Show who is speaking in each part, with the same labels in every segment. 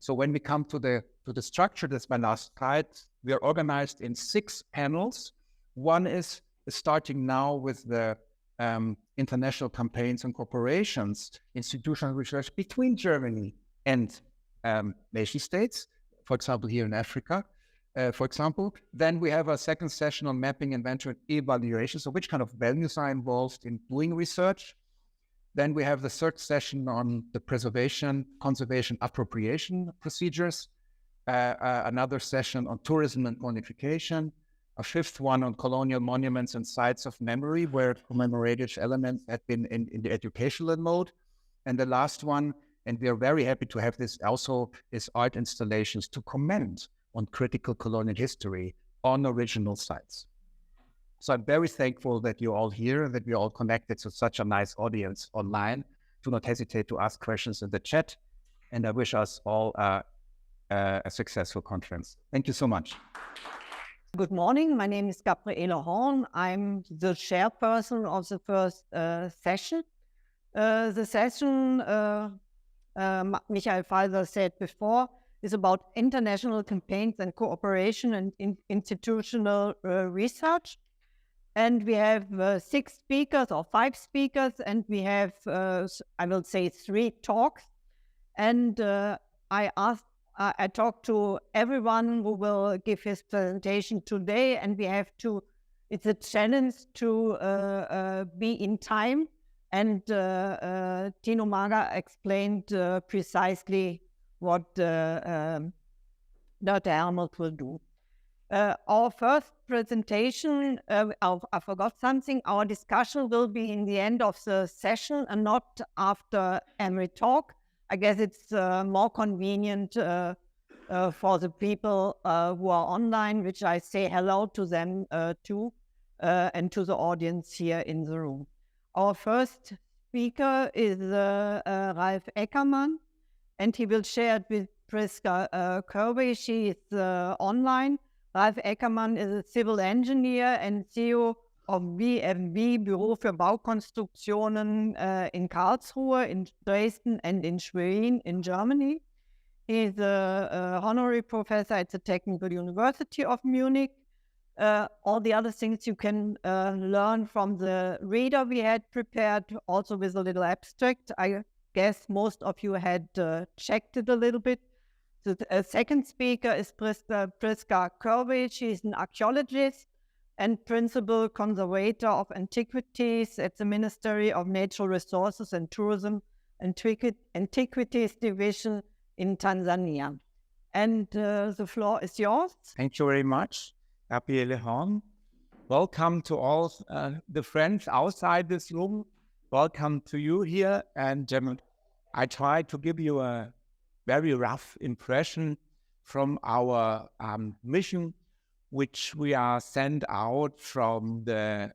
Speaker 1: So when we come to the structure, that's my last slide, we are organized in 6 panels. One is starting now with the international campaigns and corporations, institutional research between Germany and nation states, for example, here in Africa, for example. Then we have a second session on mapping, inventory, and evaluation. So which kind of values are involved in doing research? Then we have the third session on the preservation, conservation, appropriation procedures. Another session on tourism and colonification. A fifth one on colonial monuments and sites of memory, where commemorative elements had been in the educational mode. And the last one, and we are very happy to have this also, is art installations to comment on critical colonial history on original sites. So I'm very thankful that you're all here, that we're all connected to such a nice audience online. Do not hesitate to ask questions in the chat. And I wish us all a successful conference. Thank you so much.
Speaker 2: Good morning. My name is Gabriele Horn. I'm the chairperson of the first session. The session, Michael Falser said before, is about international campaigns and cooperation and institutional research. And we have 6 speakers or 5 speakers, and we have, I will say, 3 talks. And I talked to everyone who will give his presentation today, and we have to, it's a challenge to be in time. And Tino Maga explained precisely what Dr. Helmut will do. Our first presentation, I forgot something, our discussion will be in the end of the session and not after every talk. I guess it's more convenient for the people who are online, which I say hello to them too, and to the audience here in the room. Our first speaker is Ralf EGERMANN, and he will share it with Prisca KIRWAY. She is online. Ralf EGERMANN is a civil engineer and CEO of BFB, Büro für Baukonstruktionen in Karlsruhe, in Dresden, and in Schwerin in Germany. He is an honorary professor at the Technical University of Munich. All the other things you can learn from the reader we had prepared, also with a little abstract. I guess most of you had checked it a little bit. The second speaker is Prisca KIRWAY. She is an archaeologist and principal conservator of antiquities at the Ministry of Natural Resources and Tourism Antiquities Division in Tanzania. And the floor is yours.
Speaker 1: Thank you very much, Gabriele Horn. Welcome to all the friends outside this room. Welcome to you here. And I try to give you a very rough impression from our mission, which we are sent out from a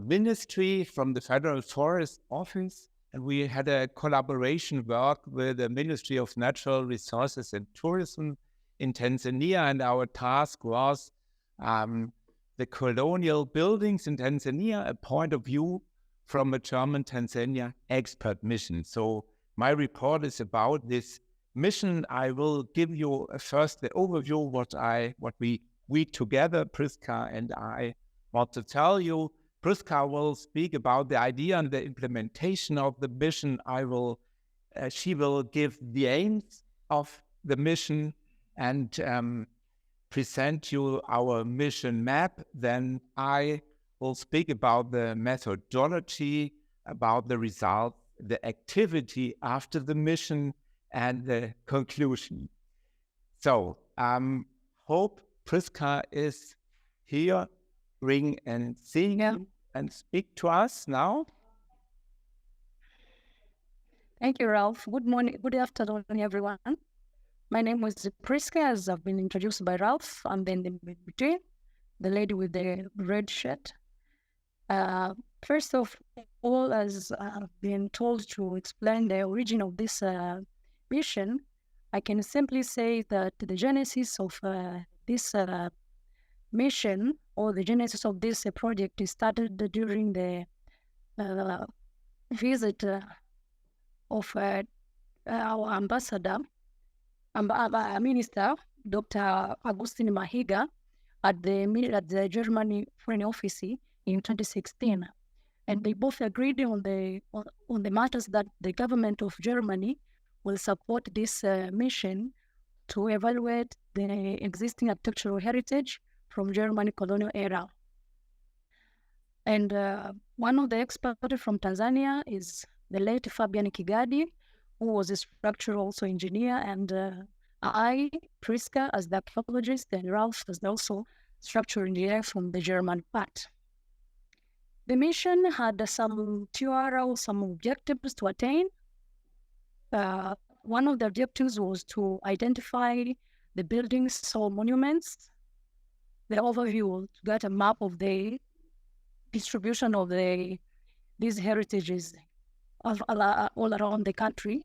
Speaker 1: ministry, from the Federal Forest Office, and we had a collaboration work with the Ministry of Natural Resources and Tourism in Tanzania, and our task was the colonial buildings in Tanzania, a point of view from a German-Tanzania expert mission. So my report is about this mission. I will give you first the overview, what we together, Prisca and I, want to tell you. Prisca will speak about the idea and the implementation of the mission. She will give the aims of the mission and present you our mission map. Then I will speak about the methodology, about the result, the activity after the mission, and the conclusion. So, hope Prisca is here, ring and seeing and speak to us now.
Speaker 3: Thank you, Ralph. Good morning, good afternoon, everyone. My name is Prisca, as I've been introduced by Ralph. I'm then in between, the lady with the red shirt. First of all, as I've been told to explain the origin of this mission, I can simply say that the genesis of this mission, or the genesis of this project, started during the visit of our ambassador, Minister, Dr. Agustin Mahiga, at the Germany Foreign Office in 2016. And they both agreed on the matters that the government of Germany will support this mission to evaluate the existing architectural heritage from German colonial era. And one of the experts from Tanzania is the late Fabian Kigadi, who was a structural also engineer, and I, Prisca, as the archaeologist, and Ralph as also structural engineer from the German part. The mission had some objectives to attain. One of the objectives was to identify the buildings or monuments, the overview, to get a map of the distribution of these heritages all around the country,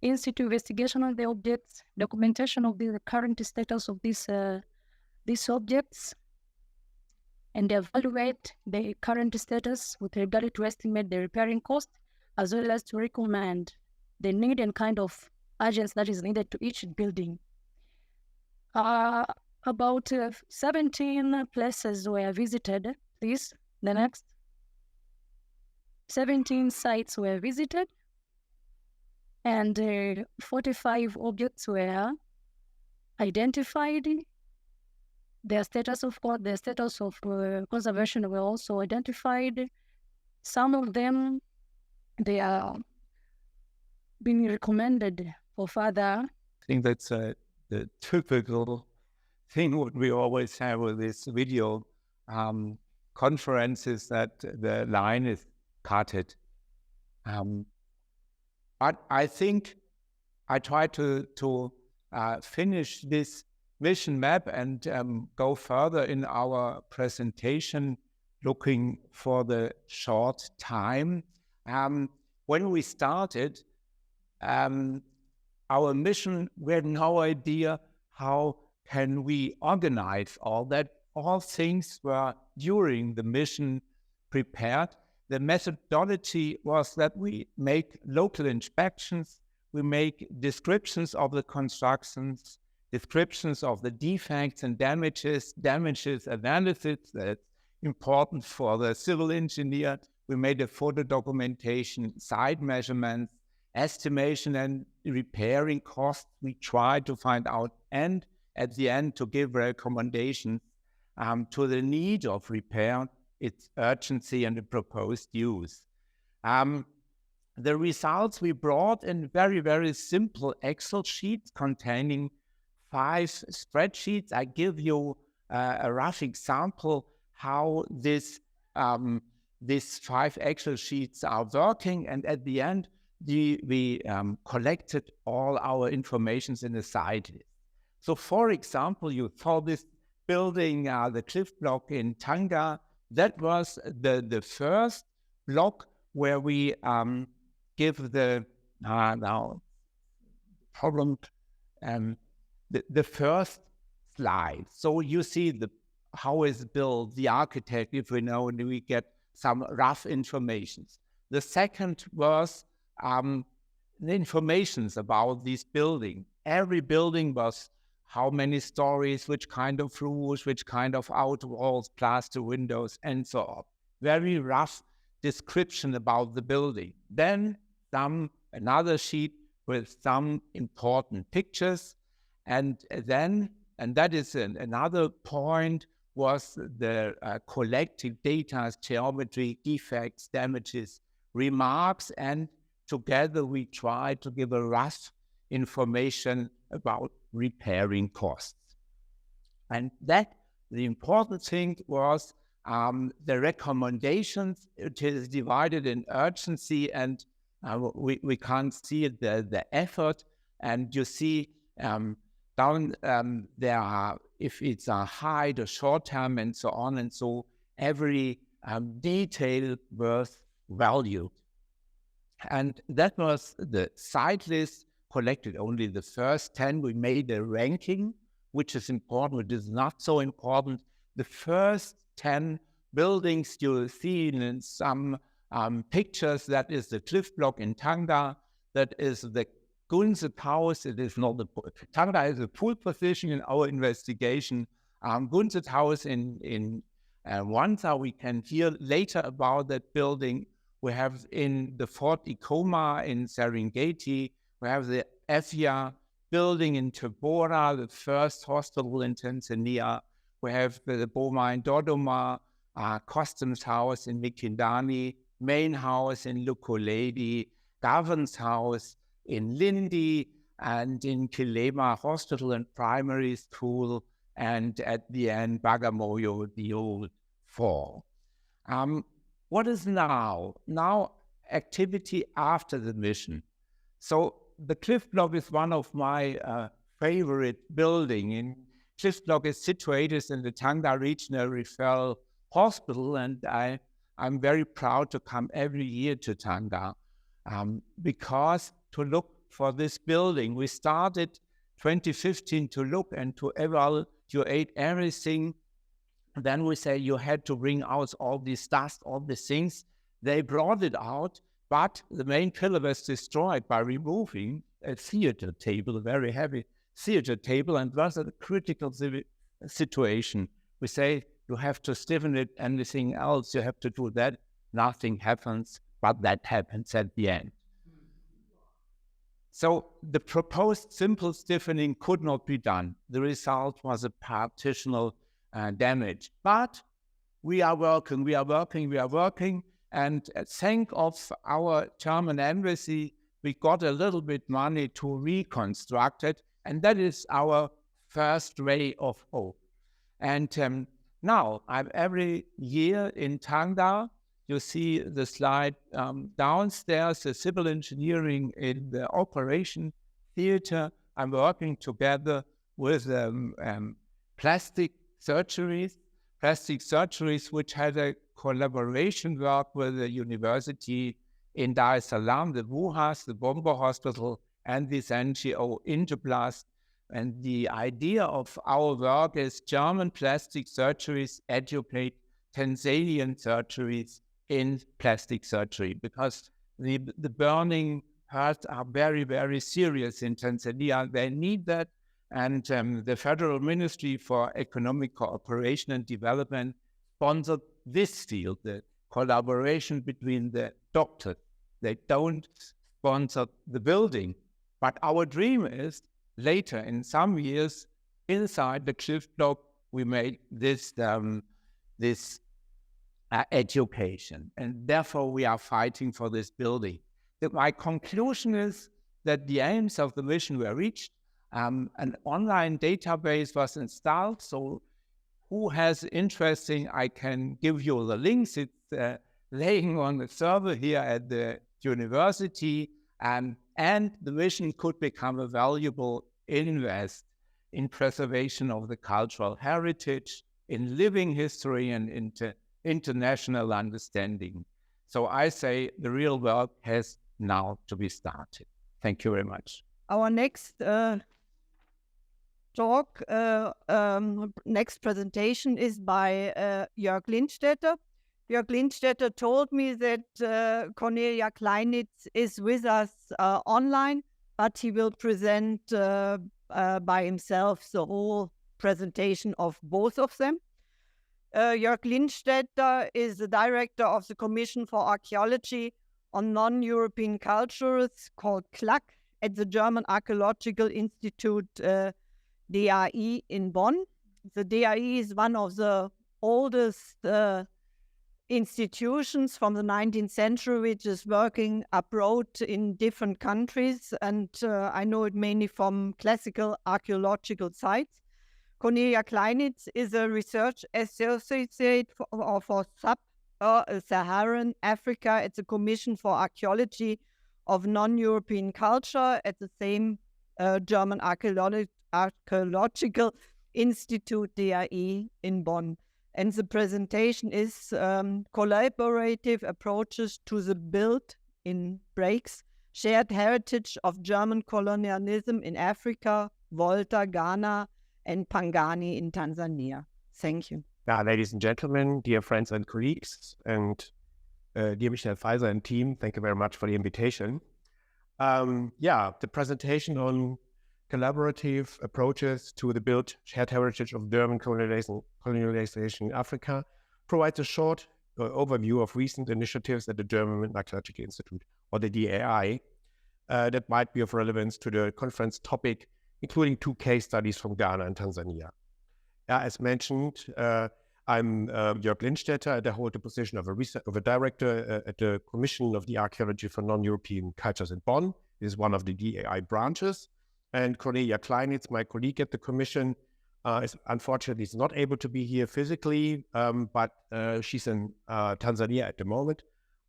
Speaker 3: in situ investigation of the objects, documentation of the current status of these objects, and evaluate the current status with regard to estimate the repairing cost, as well as to recommend the need and kind of agents that is needed to each building. About 17 places were visited. Please, the next. 17 sites were visited, and 45 objects were identified. Their status of conservation were also identified. Some of them, they are being recommended for further.
Speaker 1: I think that's the typical thing what we always have with this video conferences, that the line is cutted. But I think I try to finish this vision map and go further in our presentation, looking for the short time. When we started, our mission, we had no idea how can we organize all that. All things were during the mission prepared. The methodology was that we make local inspections, we make descriptions of the constructions, descriptions of the defects and damages analysis that's important for the civil engineer. We made a photo documentation, site measurements, estimation and repairing costs we tried to find out, and at the end to give recommendations to the need of repair, its urgency and the proposed use. The results we brought in very, very simple Excel sheets containing 5 spreadsheets. I give you a rough example how these 5 Excel sheets are working, and at the end we collected all our informations in the site list. So for example, you saw this building, the cliff block in Tanga. That was the first block where we give the now problem the first slide. So you see how is built, the architect, if we know, and we get some rough informations. The second was the informations about this building. Every building was how many stories, which kind of roofs, which kind of outwalls, plaster windows, and so on. Very rough description about the building. Then another sheet with some important pictures, and that is another point, was the collective data, geometry, defects, damages, remarks, and together we try to give a rough information about repairing costs. And that the important thing was the recommendations. It is divided in urgency, and we can't see the effort. And you see down there are, if it's a high, the short term, and so on, and so every detail was valued. And that was the site list, collected only the first 10. We made a ranking, which is important, which is not so important. The first 10 buildings you see in some pictures, that is the cliff block in Tanga, that is the Gunset House, it is not the Tanga is a full position in our investigation. Gunset House in Volta, we can hear later about that building. We have in the Fort ICOMOS in Serengeti, we have the EFIA building in Tabora, the first hospital in Tanzania. We have the Boma in Dodoma, Customs House in Mikindani, Main House in Lukuledi, Governor's House in Lindi, and in Kilema Hospital and Primary School, and at the end, Bagamoyo, the old fall. What is now? Now, activity after the mission. So the Cliff Block is one of my favorite buildings. Cliff Block is situated in the Tanga Regional Referral Hospital, and I'm very proud to come every year to Tanga because to look for this building. We started 2015 to look and to evaluate everything. Then we say you had to bring out all this dust, all these things. They brought it out, but the main pillar was destroyed by removing a theater table, a very heavy theater table, and was a critical situation. We say you have to stiffen it, anything else, you have to do that. Nothing happens, but that happens at the end. So the proposed simple stiffening could not be done. The result was a partitional damage. But we are working, and thanks of our German embassy, we got a little bit money to reconstruct it, and that is our first ray of hope. And now, I'm every year in Tanga. You see the slide downstairs, the civil engineering in the operation theater. I'm working together with plastic surgeries, which had a collaboration work with the university in Dar es Salaam, the WUHAS, the Bombo Hospital, and this NGO Interblast. And the idea of our work is German plastic surgeries educate Tanzanian surgeries in plastic surgery, because the burning hurts are very, very serious in Tanzania. They need that. And the Federal Ministry for Economic Cooperation and Development sponsored this field, the collaboration between the doctors. They don't sponsor the building. But our dream is later, in some years, inside the Cliff Block, we made this education. And therefore, we are fighting for this building. My conclusion is that the aims of the mission were reached. An online database was installed. So who has interesting, I can give you the links. It's laying on the server here at the university. And the mission could become a valuable invest in preservation of the cultural heritage, in living history, and international understanding. So I say the real work has now to be started. Thank you very much.
Speaker 2: Our next next presentation is by Jörg Lindstetter. Jörg Lindstetter told me that Cornelia Kleinitz is with us online, but he will present by himself the whole presentation of both of them. Jörg Lindstetter is the director of the Commission for Archaeology on Non-European Cultures, called CLAC, at the German Archaeological Institute DAI in Bonn. The DAI is one of the oldest institutions from the 19th century, which is working abroad in different countries, and I know it mainly from classical archaeological sites. Cornelia Kleinitz is a research associate for Sub-Saharan Africa at the Commission for Archaeology of Non-European Culture at the same German Archaeological Institute DAI in Bonn. And the presentation is collaborative approaches to the build in breaks, shared heritage of German colonialism in Africa, Volta, Ghana, and Pangani in Tanzania. Thank you.
Speaker 4: Ladies and gentlemen, dear friends and colleagues, and dear Michelle Pfizer and team, thank you very much for the invitation. The presentation on collaborative approaches to the built shared heritage of German colonialization in Africa provides a short overview of recent initiatives at the German Archaeological Institute, or the DAI, that might be of relevance to the conference topic, including 2 case studies from Ghana and Tanzania. As mentioned, I'm Jörg Lindstetter, and I hold the position of a director at the Commission of the Archaeology for Non-European Cultures in Bonn. This is one of the DAI branches. And Cornelia Kleinitz, my colleague at the Commission, unfortunately is not able to be here physically, but she's in Tanzania at the moment,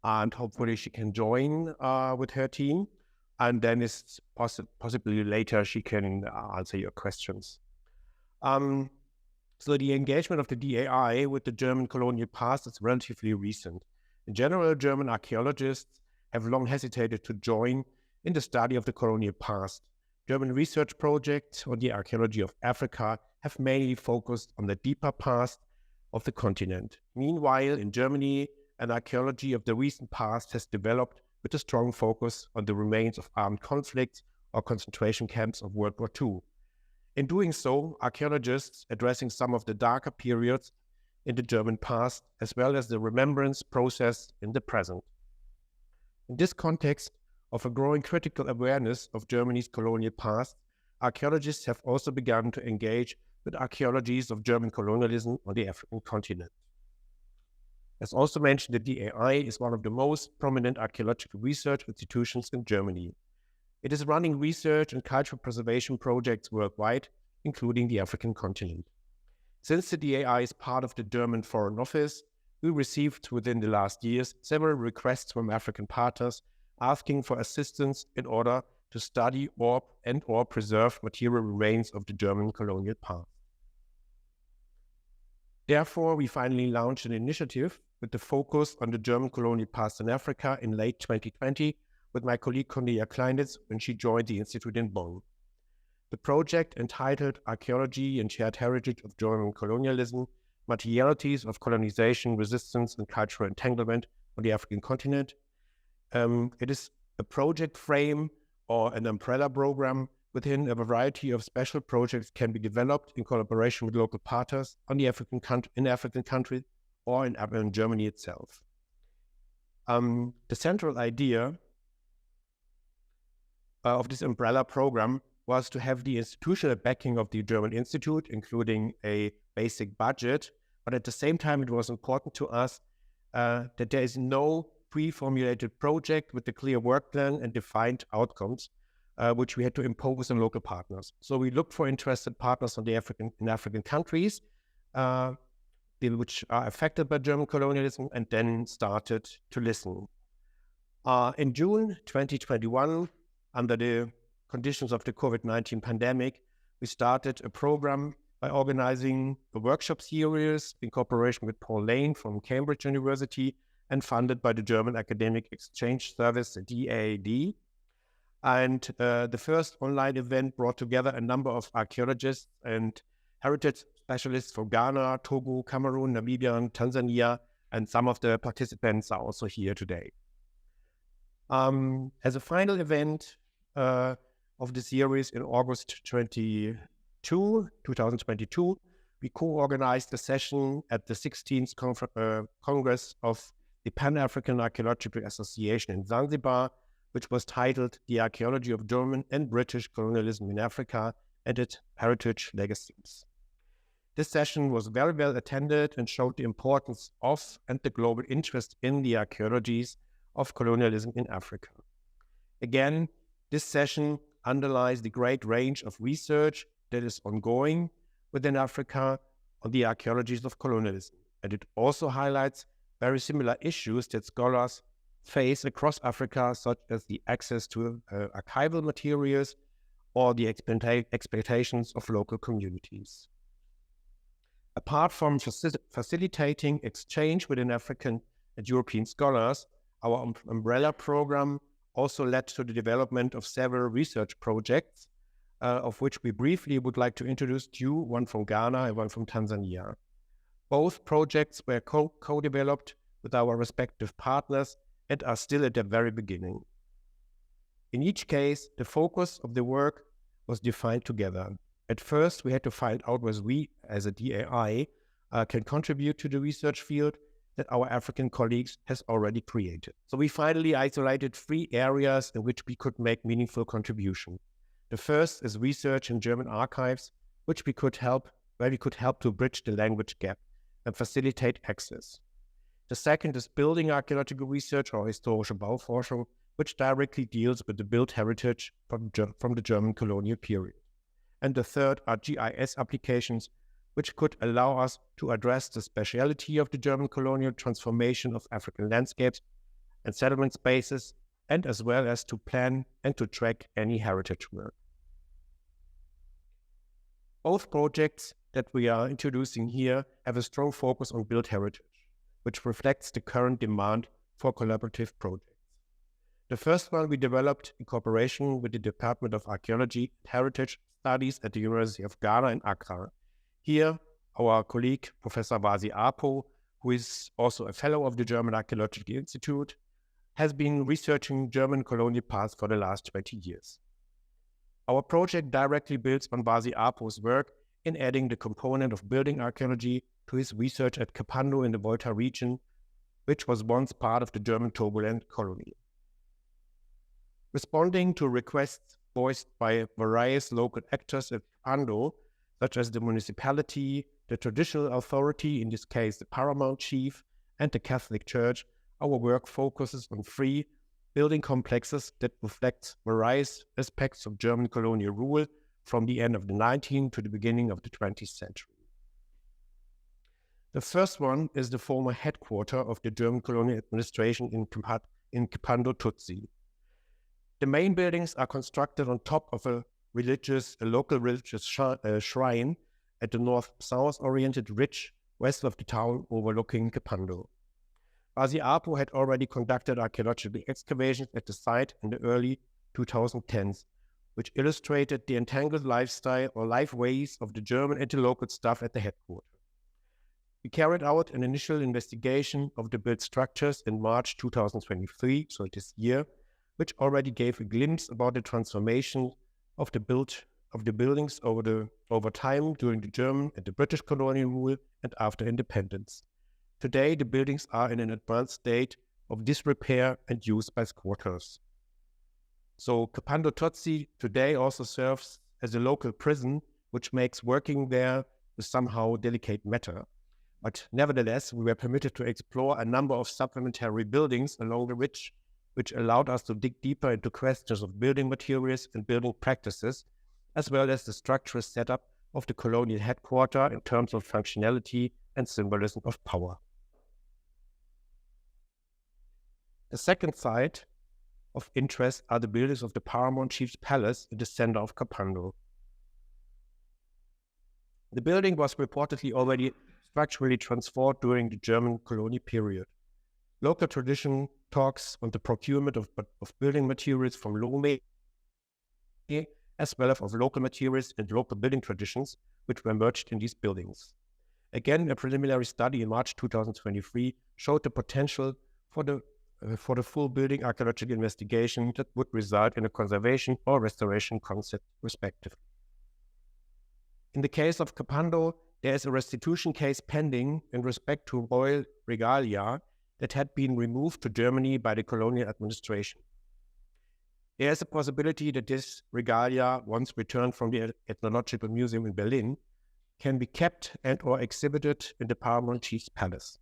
Speaker 4: and hopefully she can join with her team. And then it's possibly later she can answer your questions. So the engagement of the DAI with the German colonial past is relatively recent. In general, German archaeologists have long hesitated to join in the study of the colonial past. German research projects on the archaeology of Africa have mainly focused on the deeper past of the continent. Meanwhile, in Germany, an archaeology of the recent past has developed with a strong focus on the remains of armed conflicts or concentration camps of World War II. In doing so, archaeologists addressing some of the darker periods in the German past, as well as the remembrance process in the present. In this context of a growing critical awareness of Germany's colonial past, archaeologists have also begun to engage with archaeologies of German colonialism on the African continent. As also mentioned, the DAI is one of the most prominent archaeological research institutions in Germany. It is running research and cultural preservation projects worldwide, including the African continent. Since the DAI is part of the German Foreign Office, we received within the last years several requests from African partners asking for assistance in order to study or preserve material remains of the German colonial past. Therefore, we finally launched an initiative with the focus on the German colonial past in Africa in late 2020 with my colleague Cornelia Kleinitz when she joined the Institute in Bonn. The project, entitled Archaeology and Shared Heritage of German Colonialism, Materialities of Colonization, Resistance and Cultural Entanglement on the African Continent. It is a project frame or an umbrella program within a variety of special projects can be developed in collaboration with local partners on the African countries or in Germany itself. The central idea of this umbrella program was to have the institutional backing of the German Institute, including a basic budget, but at the same time it was important to us that there is no pre-formulated project with a clear work plan and defined outcomes, which we had to impose on local partners. So we looked for interested partners in African countries, which are affected by German colonialism, and then started to listen. In June 2021, under the conditions of the COVID-19 pandemic, we started a program by organizing a workshop series in cooperation with Paul Lane from Cambridge University and funded by the German Academic Exchange Service, the DAAD. And the first online event brought together a number of archaeologists and heritage specialists from Ghana, Togo, Cameroon, Namibia, and Tanzania, and some of the participants are also here today. As a final event of the series in August 2022, we co-organized a session at the 16th Congress of the Pan-African Archaeological Association in Zanzibar, which was titled The Archaeology of German and British Colonialism in Africa and its Heritage Legacies. This session was very well attended and showed the importance of and the global interest in the archaeologies of colonialism in Africa. Again, this session underlies the great range of research that is ongoing within Africa on the archaeologies of colonialism. And it also highlights very similar issues that scholars face across Africa, such as the access to archival materials or the expectations of local communities. Apart from facilitating exchange within African and European scholars, our umbrella program also led to the development of several research projects, of which we briefly would like to introduce to you, one from Ghana and one from Tanzania. Both projects were co-developed with our respective partners and are still at their very beginning. In each case, the focus of the work was defined together. At first, we had to find out whether we, as a DAI, can contribute to the research field that our African colleagues has already created. So we finally isolated 3 areas in which we could make meaningful contribution. The first is research in German archives, where we could help to bridge the language gap and facilitate access. The second is building archaeological research or historische Bauforschung, which directly deals with the built heritage from the German colonial period. And the third are GIS applications, which could allow us to address the speciality of the German colonial transformation of African landscapes and settlement spaces, and as well as to plan and to track any heritage work. Both projects that we are introducing here have a strong focus on built heritage, which reflects the current demand for collaborative projects. The first one we developed in cooperation with the Department of Archaeology and Heritage Studies at the University of Ghana in Accra. Here, our colleague, Professor Vasi Apo, who is also a fellow of the German Archaeological Institute, has been researching German colonial past for the last 20 years. Our project directly builds on Vasi Apo's work in adding the component of building archaeology to his research at Kapando in the Volta region, which was once part of the German turbulent colony. Responding to requests voiced by various local actors at Kapando, such as the municipality, the traditional authority, in this case the paramount chief, and the Catholic Church, our work focuses on 3 building complexes that reflect various aspects of German colonial rule from the end of the 19th to the beginning of the 20th century. The first one is the former headquarters of the German colonial administration in Kapando Tutsi. The main buildings are constructed on top of a local religious shrine at the north-south oriented ridge west of the town overlooking Kapando. Vasi Apo had already conducted archaeological excavations at the site in the early 2010s, which illustrated the entangled lifestyle or life ways of the German and the local staff at the headquarters. We carried out an initial investigation of the built structures in March 2023, so this year, which already gave a glimpse about the transformation of the buildings over time during the German and the British colonial rule and after independence. Today, the buildings are in an advanced state of disrepair and use by squatters. So Kapando Tutsi today also serves as a local prison, which makes working there a somehow delicate matter. But nevertheless, we were permitted to explore a number of supplementary buildings along the ridge, which allowed us to dig deeper into questions of building materials and building practices, as well as the structural setup of the colonial headquarters in terms of functionality and symbolism of power. The second site of interest are the buildings of the Paramount Chief's Palace in the center of Kapando. The building was reportedly already structurally transformed during the German colonial period. Local tradition talks on the procurement of building materials from Lome, as well as of local materials and local building traditions, which were merged in these buildings. Again, a preliminary study in March 2023 showed the potential for the full building archaeological investigation that would result in a conservation or restoration concept, respectively. In the case of Kapando, there is a restitution case pending in respect to royal regalia that had been removed to Germany by the colonial administration. There is a possibility that this regalia, once returned from the Ethnological Museum in Berlin, can be kept and or exhibited in the Paramount Chief's Palace.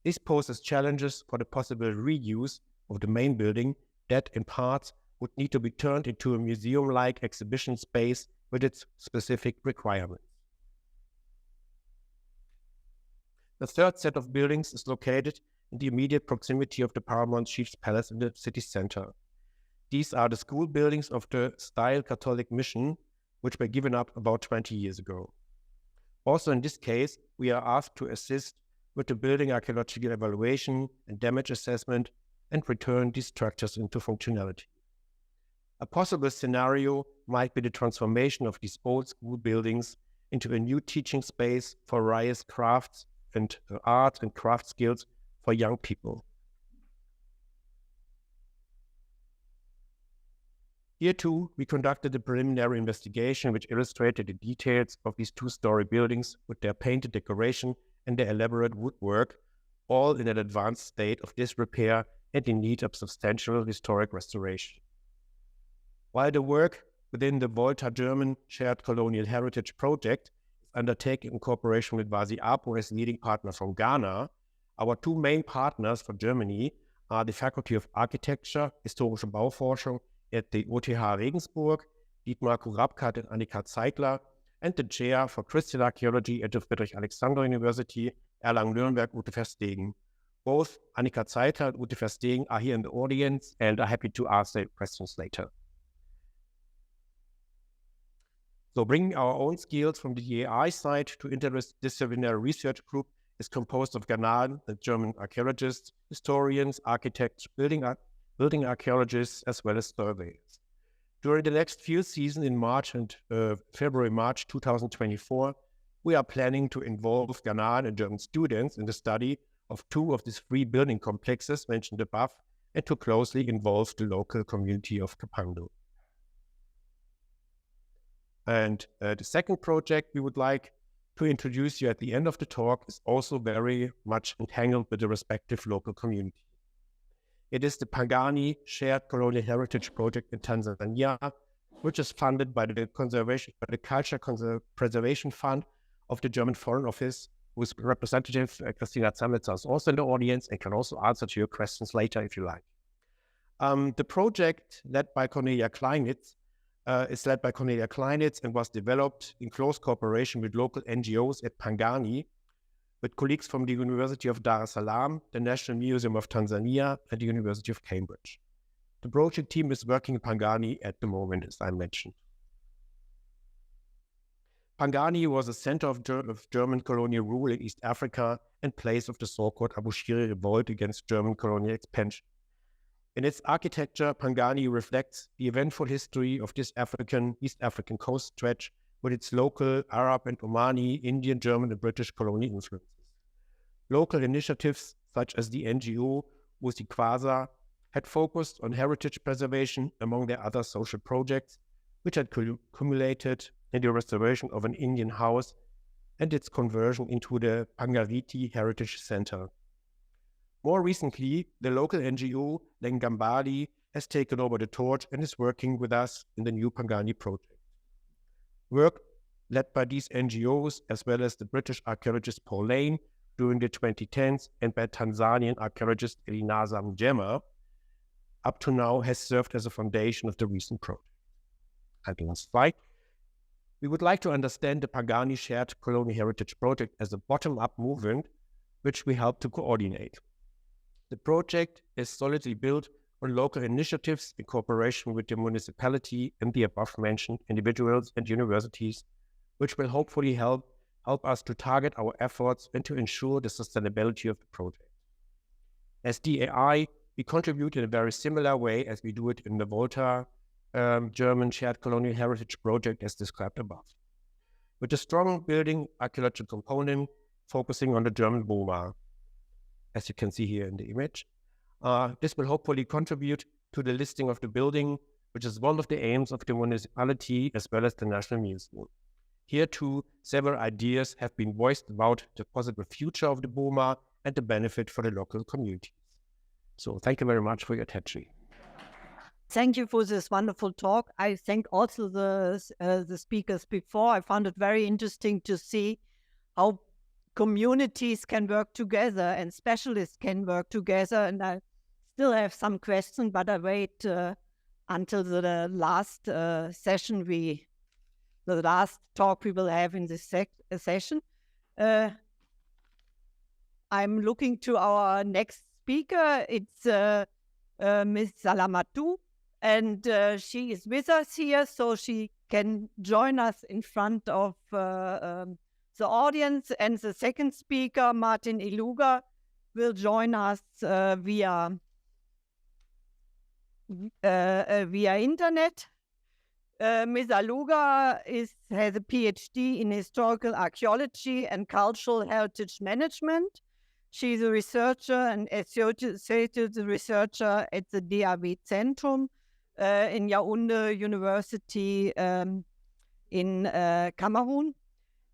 Speaker 4: This poses challenges for the possible reuse of the main building that, in parts, would need to be turned into a museum-like exhibition space with its specific requirements. The third set of buildings is located in the immediate proximity of the Paramount Chief's Palace in the city center. These are the school buildings of the Style Catholic Mission, which were given up about 20 years ago. Also in this case, we are asked to assist with the building archaeological evaluation and damage assessment and return these structures into functionality. A possible scenario might be the transformation of these old school buildings into a new teaching space for various crafts and art and craft skills for young people. Here too, we conducted a preliminary investigation which illustrated the details of these two-story buildings with their painted decoration and their elaborate woodwork, all in an advanced state of disrepair and in need of substantial historic restoration. While the work within the Volta German Shared Colonial Heritage Project is undertaken in cooperation with WASI-APO as leading partner from Ghana, our two main partners for Germany are the Faculty of Architecture, Historische Bauforschung at the OTH Regensburg, Dietmar Kurabkat and Annika Zeigler, and the Chair for Christian Archaeology at the Friedrich-Alexander University, Erlangen-Nuremberg, Ute Verstegen. Both Annika Zeigler and Ute Verstegen are here in the audience and are happy to answer questions later. So bringing our own skills from the AI side to interdisciplinary research group is composed of Ghanaian and German archaeologists, historians, architects, building archaeologists, as well as surveyors. During the next field season in March and February-March 2024, we are planning to involve Ghanaian and German students in the study of two of these three building complexes mentioned above and to closely involve the local community of Kapando. And the second project we would like to introduce you at the end of the talk is also very much entangled with the respective local community. It is the Pangani Shared Colonial Heritage Project in Tanzania, which is funded by the Culture Preservation Fund of the German Foreign Office, whose representative Christina Zametzer is also in the audience and can also answer to your questions later if you like. The project led by Cornelia Kleinitz is led by Cornelia Kleinitz and was developed in close cooperation with local NGOs at Pangani, with colleagues from the University of Dar es Salaam, the National Museum of Tanzania, and the University of Cambridge. The project team is working in Pangani at the moment, as I mentioned. Pangani was a center of German colonial rule in East Africa and place of the so-called Abu Shiri revolt against German colonial expansion. In its architecture, Pangani reflects the eventful history of this East African coast stretch with its local Arab and Omani, Indian, German, and British colonial influences. Local initiatives such as the NGO Usikwasa had focused on heritage preservation among their other social projects, which had culminated in the restoration of an Indian house and its conversion into the Pangariti Heritage Center. More recently, the local NGO Lengambali has taken over the torch and is working with us in the new Pangani project. Work led by these NGOs, as well as the British archaeologist Paul Lane during the 2010s and by Tanzanian archaeologist Elinaza Mjema, up to now has served as a foundation of the recent project. And last slide. We would like to understand the Pangani Shared Colonial Heritage Project as a bottom-up movement, which we help to coordinate. The project is solidly built on local initiatives in cooperation with the municipality and the above-mentioned individuals and universities, which will hopefully help us to target our efforts and to ensure the sustainability of the project. As DAI, we contribute in a very similar way as we do it in the Volta German Shared Colonial Heritage Project as described above, with a strong building archaeological component focusing on the German Boma, as you can see here in the image. This will hopefully contribute to the listing of the building, which is one of the aims of the municipality as well as the National Museum. Here too, several ideas have been voiced about the possible future of the Boma and the benefit for the local communities. So thank you very much for your attention.
Speaker 2: Thank you for this wonderful talk. I thank also the speakers before. I found it very interesting to see how communities can work together and specialists can work together. And I still have some questions, but I wait until the last session, the last talk we will have in this session. I'm looking to our next speaker. It's Ms. Salamatu, and she is with us here, so she can join us in front of the audience. And the second speaker, Martin Iluga, will join us via internet. Ms. Aluga has a PhD in historical archaeology and cultural heritage management. She's a researcher and associated researcher at the DAW Zentrum in Yaoundé University in Cameroon.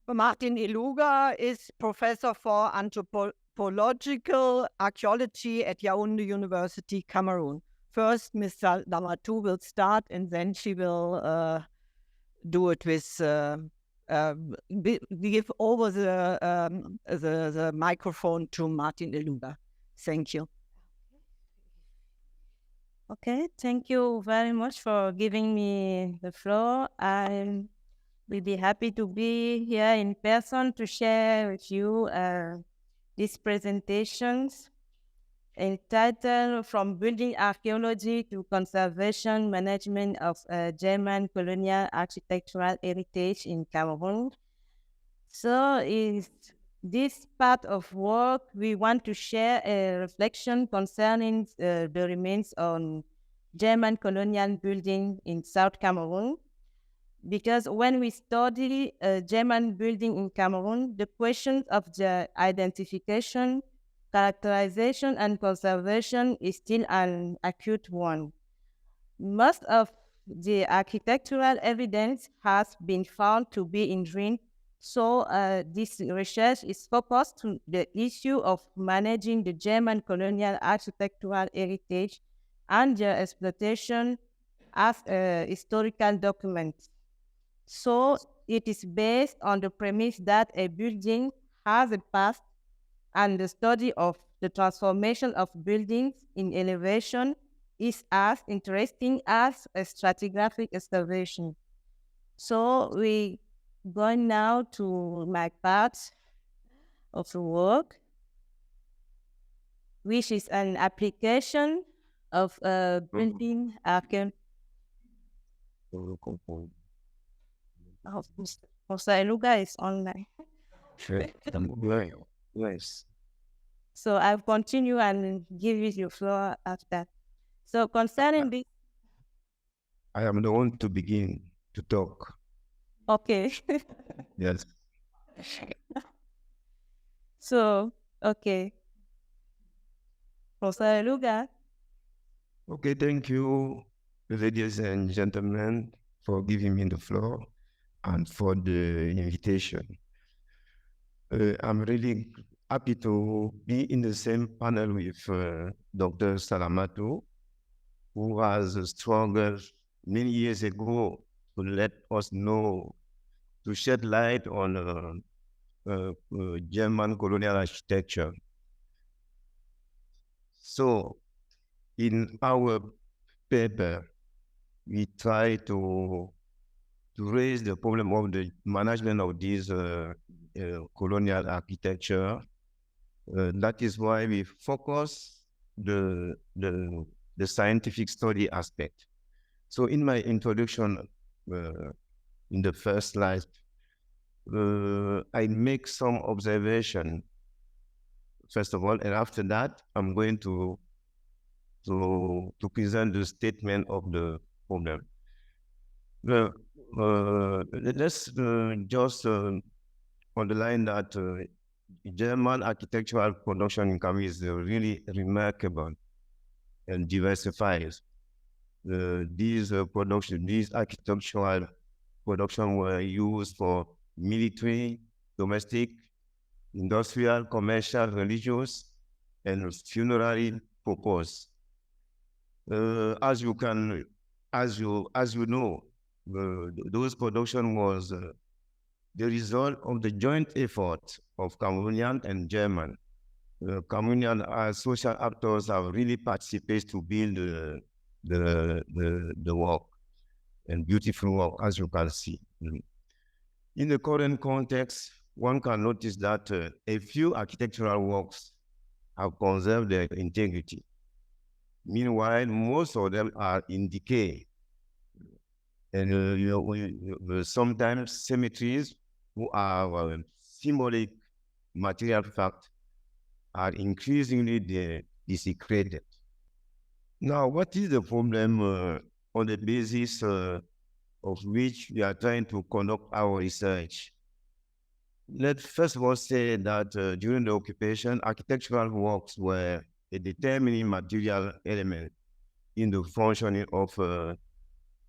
Speaker 2: Martin Eluga is professor for anthropological archaeology at Yaoundé University, Cameroon. First, Ms. Damatou will start, and then she will do it with give over the microphone to Martin Eluga. Thank you.
Speaker 5: Okay, thank you very much for giving me the floor. I will be happy to be here in person to share with you these presentations entitled From Building Archaeology to Conservation Management of German Colonial Architectural Heritage in Cameroon. So in this part of work, we want to share a reflection concerning the remains on German colonial building in South Cameroon. Because when we study German building in Cameroon, the questions of the identification, characterization, and conservation is still an acute one. Most of the architectural evidence has been found to be in ruin, so this research is focused on the issue of managing the German colonial architectural heritage and their exploitation as a historical document. So it is based on the premise that a building has a past, and the study of the transformation of buildings in elevation is as interesting as a stratigraphic excavation. So we going now to my part of the work, which is an application of building archaeology. Mr. Eluga is online.
Speaker 6: Yes.
Speaker 5: So I'll continue and give you the floor after. So concerning this,
Speaker 6: I am the one to begin to talk.
Speaker 5: okay.
Speaker 6: Yes.
Speaker 5: So, okay. Mr. Eluga.
Speaker 6: Okay, thank you, ladies and gentlemen, for giving me the floor and for the invitation. I'm really happy to be in the same panel with Dr. Salamatu, who has struggled many years ago to let us know, to shed light on German colonial architecture. So, in our paper, we try to raise the problem of the management of this colonial architecture. That is why we focus the scientific study aspect. So in my introduction, in the first slide, I make some observation, first of all, and after that, I'm going to present the statement of the problem. Let's just underline that German architectural production in Cameroon is really remarkable and diversified. These architectural production were used for military, domestic, industrial, commercial, religious, and funerary purpose. As you know, those production was the result of the joint effort of Cameroonian and German. Cameroonian social actors have really participated to build the work, and beautiful work, as you can see. In the current context, one can notice that a few architectural works have conserved their integrity. Meanwhile, most of them are in decay. And sometimes cemeteries, who are symbolic material fact, are increasingly desecrated. Now, what is the problem on the basis of which we are trying to conduct our research? Let's first of all say that during the occupation, architectural works were a determining material element in the functioning of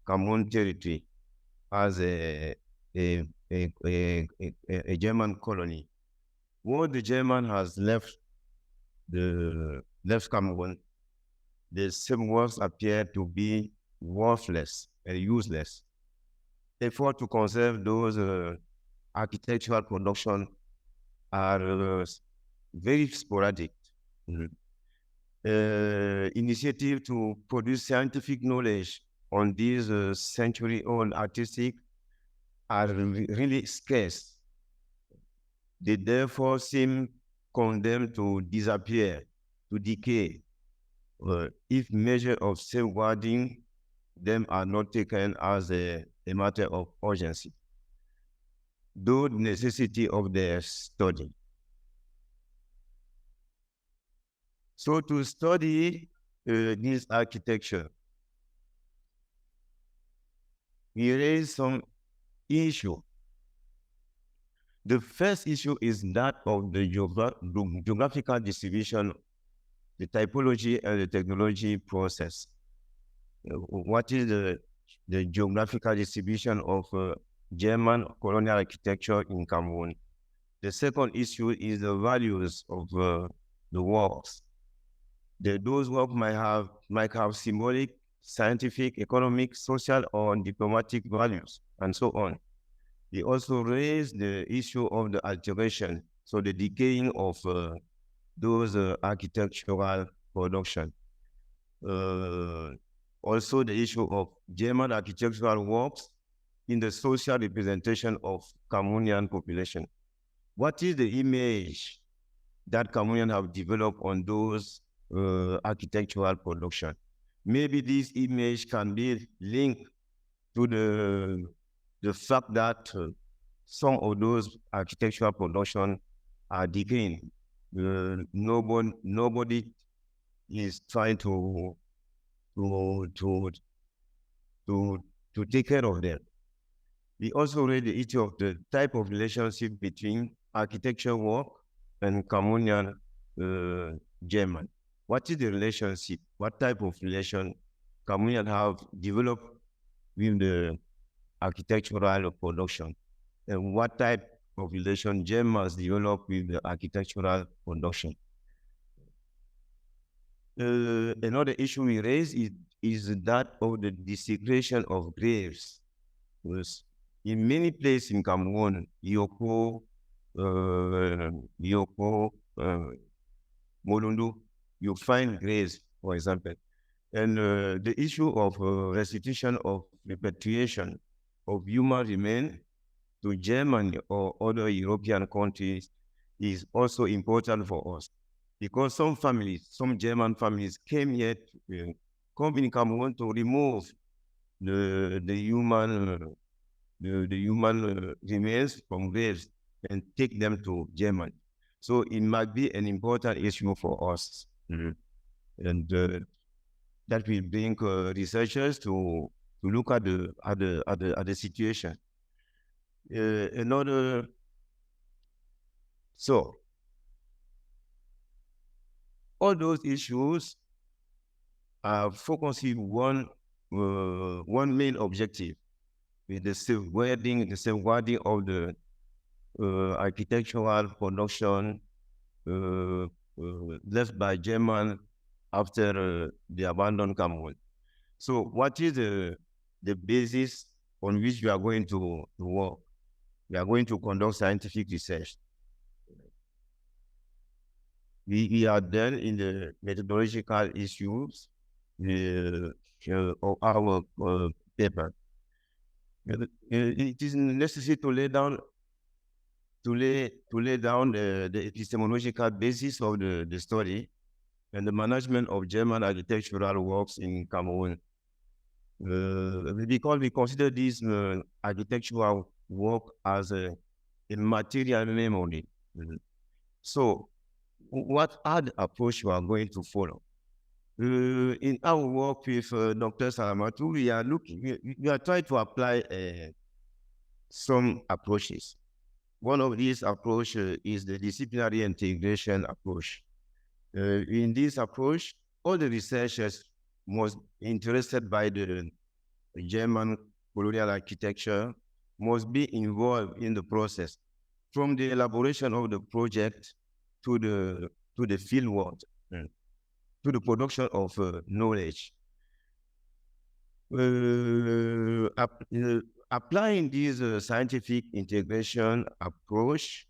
Speaker 6: Cameroon territory as a German colony. Once the German has left Cameroon, the same works appear to be worthless and useless. Effort to conserve those architectural production are very sporadic. Initiative to produce scientific knowledge on these century-old artistic are really scarce. They therefore seem condemned to disappear, to decay, if measures of safeguarding them are not taken as a matter of urgency, though the necessity of their study. So to study this architecture, we raise some issue. The first issue is that of the geographical distribution, the typology and the technology process. What is the geographical distribution of German colonial architecture in Cameroon? The second issue is the values of the works. Those works might have symbolic, scientific, economic, social, or diplomatic values, and so on. They also raise the issue of the alteration, so the decaying of those architectural production. Also the issue of German architectural works in the social representation of Cameroonian population. What is the image that Cameroonians have developed on those architectural production? Maybe this image can be linked to the fact that some of those architectural production are decaying. Nobody is trying to take care of them. We also read the issue of the type of relationship between architecture work and Cameroonian German. What is the relationship? What type of relation Cameroonians have developed with the architectural production? And what type of relation Germans develop with the architectural production? Another issue we raise is that of the desecration of graves. Because in many places in Cameroon, Yoko, Molundu, you find graves, for example. And the issue of restitution of repatriation of human remains to Germany or other European countries is also important for us. Because some German families came here, come in Cameroon to remove the human remains from graves and take them to Germany. So it might be an important issue for us. And that will bring researchers to look at the situation. So all those issues are focusing one main objective, with the safeguarding of the architectural production left by German after the abandoned Cameroon. So what is the basis on which we are going to work? We are going to conduct scientific research. We are then in the methodological issues of our paper. It is necessary to lay down the epistemological basis of the study and the management of German architectural works in Cameroon. Because we consider this architectural work as a material memory. So what are the approach we are going to follow? In our work with Dr. Salamatu, we are trying to apply some approaches. One of these approaches is the disciplinary integration approach. In this approach, all the researchers most interested by the German colonial architecture must be involved in the process, from the elaboration of the project to the field work, to the production of knowledge. Applying this scientific integration approach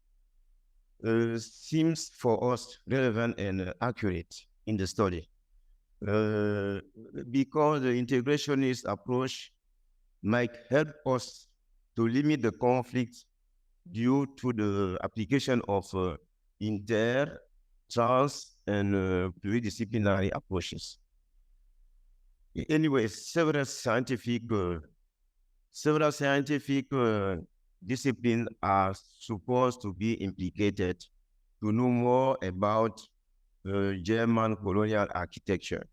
Speaker 6: seems for us relevant and accurate in the study, because the integrationist approach might help us to limit the conflict due to the application of inter, trans, and pluridisciplinary approaches. Anyway, several scientific disciplines are supposed to be implicated to know more about German colonial architecture.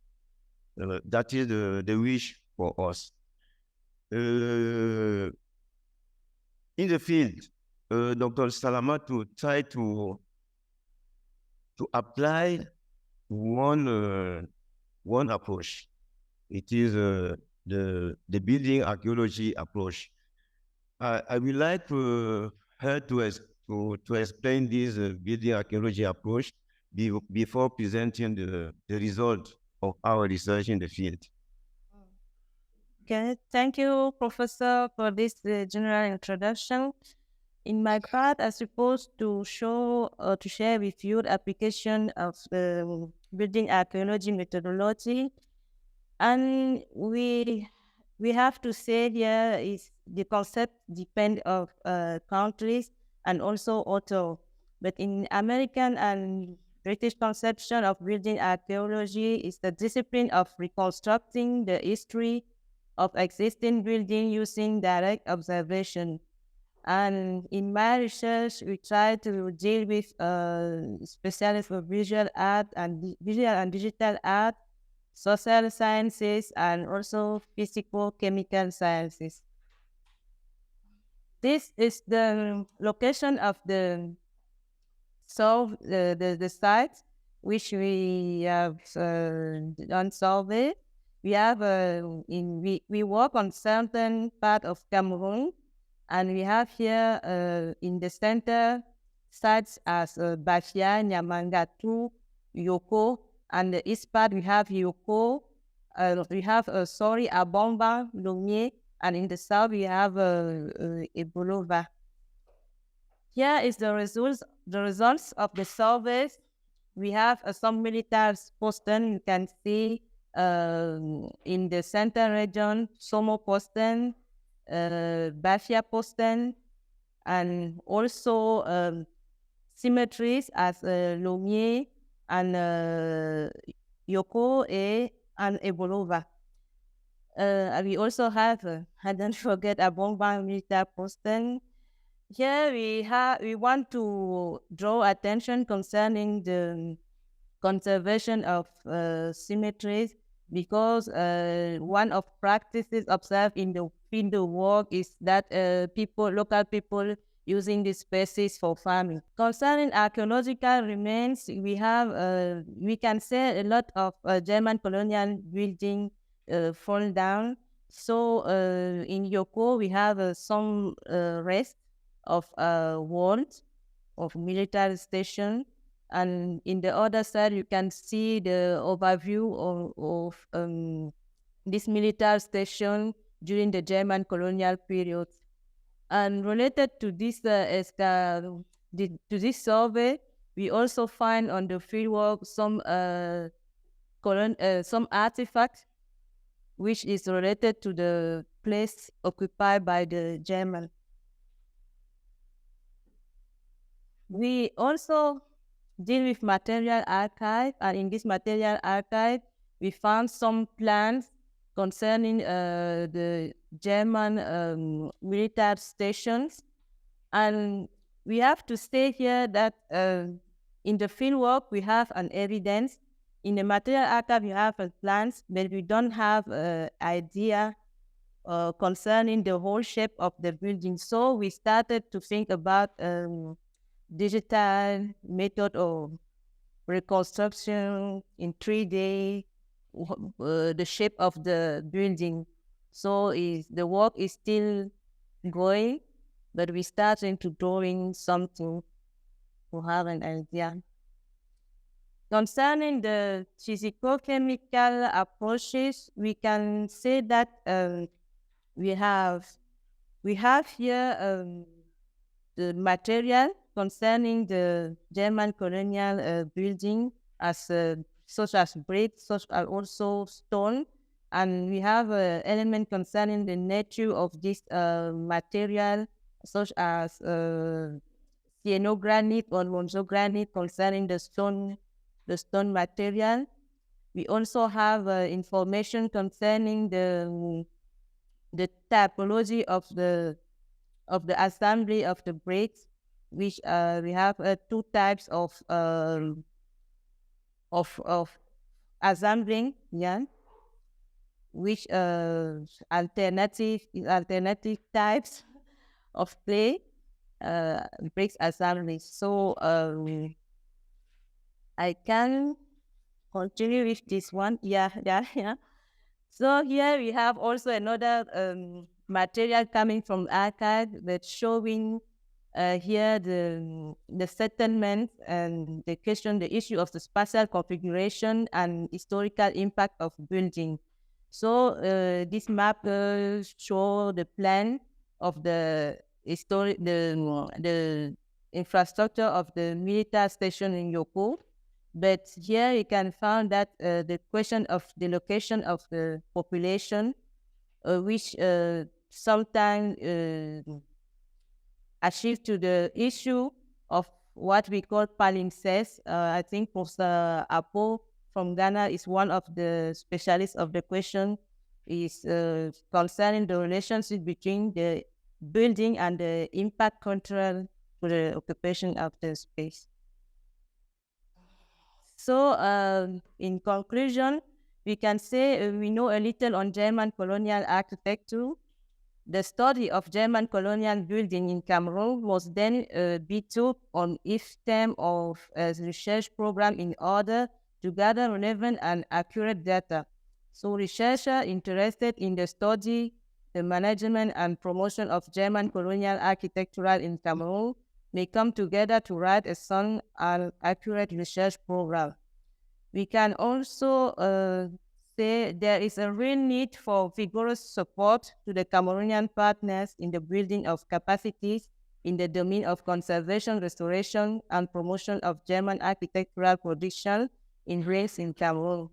Speaker 6: That is the wish for us. In the field, Dr. Salamatu tried to apply one approach. It is the building archaeology approach. I would like her to explain this building archaeology approach before presenting the result of our research in the field.
Speaker 5: Okay, thank you, Professor, for this general introduction. In my part, I suppose to share with you the application of the building archaeology methodology. And we have to say here is the concept depend of countries and also author. But in American and British conception of building archaeology is the discipline of reconstructing the history of existing building using direct observation. And in my research, we try to deal with specialists for visual art and visual and digital art, social sciences, and also physical chemical sciences. This is the location of the site which we have done survey. We have we work on certain part of Cameroon, and we have here in the center sites as Bafia, Nyamangatu, Yoko, and the east part we have Yoko, we have Abomba, Lomie, and in the south we have Ebolova. Here is the results of the surveys. We have some military posten. You can see in the center region, Somo posten, Bafia posten, and also cemeteries as Lomie and Yoko and Ebolova. We also have, I don't forget, Abomba military posten. Here we want to draw attention concerning the conservation of cemeteries, because one of practices observed in the field of work is that local people using these spaces for farming. Concerning archaeological remains, we have we can say a lot of German colonial building fall down. So in Yoko we have some rest of walls of military station, and in the other side you can see the overview of this military station during the German colonial period. And related to this survey, we also find on the fieldwork some artifacts which is related to the place occupied by the German. We also deal with material archive, and in this material archive, we found some plans concerning the German military stations. And we have to say here that in the fieldwork, we have an evidence. In the material archive, you have plans, but we don't have an idea concerning the whole shape of the building. So we started to think about digital method of reconstruction in 3D, the shape of the building. So the work is still going, but we starting to drawing something to have an idea. Concerning the physicochemical approaches, we can say that we have here the material concerning the German colonial building, as such as bricks, such as also stone, and we have an element concerning the nature of this material, such as cyanogranite or monzogranite, concerning the stone material. We also have information concerning the typology of the assembly of the bricks, which we have two types of assembling, which alternative types of clay bricks assembly. So I can continue with this one. Yeah. So here we have also another material coming from archive that's showing here the settlement and the issue of the spatial configuration and historical impact of building. So this map show the plan of the infrastructure of the military station in Yoko. But here you can find that the question of the location of the population, which sometimes achieved to the issue of what we call palimpsest. I think Professor Apo from Ghana is one of the specialists of the question, is concerning the relationship between the building and the impact control to the occupation of the space. So in conclusion, we can say we know a little on German colonial architecture. The study of German colonial building in Cameroon was then took on each term of a research program in order to gather relevant and accurate data. So researchers interested in the study, the management and promotion of German colonial architecture in Cameroon may come together to write a sound and accurate research program. We can also say there is a real need for vigorous support to the Cameroonian partners in the building of capacities in the domain of conservation, restoration, and promotion of German architectural production in race in Cameroon.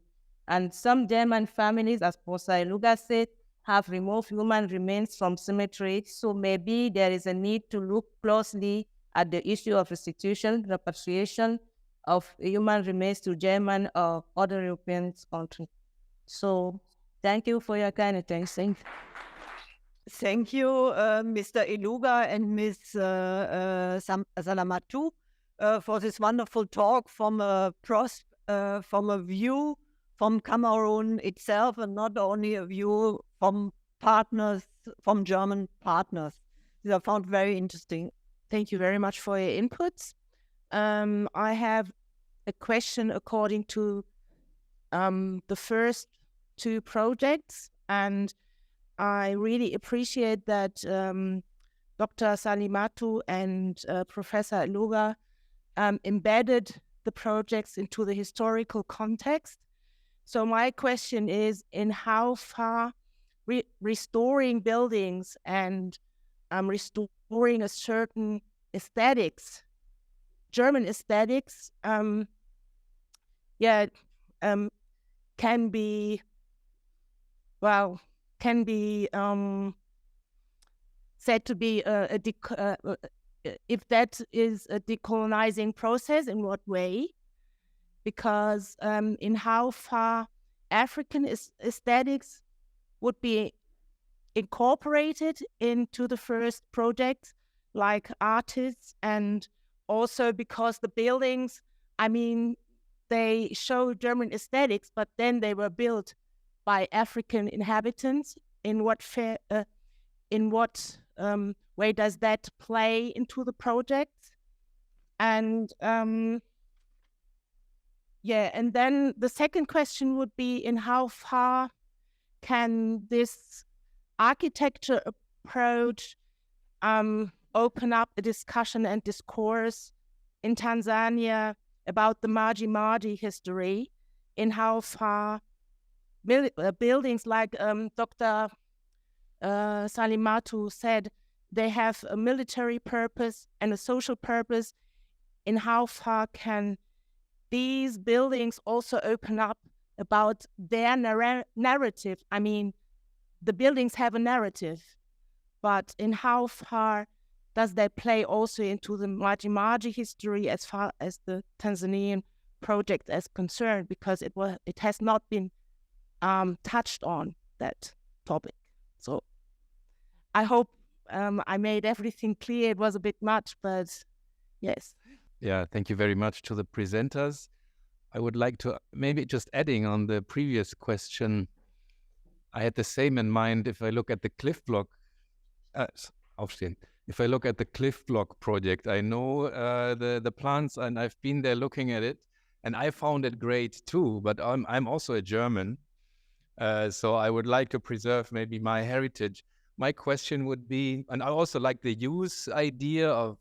Speaker 5: And some German families, as Professor Iluga said, have removed human remains from cemeteries, so maybe there is a need to look closely at the issue of restitution, repatriation of human remains to German or other European countries. So thank you for your kind attention.
Speaker 2: Thank you, Mr. Iluga and Ms. Salamatu, for this wonderful talk from a view from Cameroon itself, and not only a view from partners, from German partners. These I found very interesting.
Speaker 7: Thank you very much for your inputs. I have a question according to the first two projects, and I really appreciate that Dr. Salimatu and Professor Iluga embedded the projects into the historical context. So my question is, in how far restoring buildings and restoring a certain aesthetics, German aesthetics, can be said to be if that is a decolonizing process, in what way? Because in how far African aesthetics would be incorporated into the first project, like artists, and also because the buildings, I mean, they show German aesthetics, but then they were built by African inhabitants. In what way does that play into the project? And and then the second question would be, in how far can this architecture approach open up a discussion and discourse in Tanzania about the Maji history, in how far buildings like Dr. Salimatu said, they have a military purpose and a social purpose. In how far can these buildings also open up about their narrative? I mean, the buildings have a narrative, but in how far does that play also into the Maji history as far as the Tanzanian project is concerned? Because it has not been touched on that topic. So I hope I made everything clear. It was a bit much, but yes.
Speaker 1: Yeah, thank you very much to the presenters. I would like to maybe just adding on the previous question. I had the same in mind. If I look at the cliff block, if I look at the cliff block project, I know the plans, and I've been there looking at it, and I found it great too. But I'm also a German, so I would like to preserve maybe my heritage. My question would be, and I also like the use idea of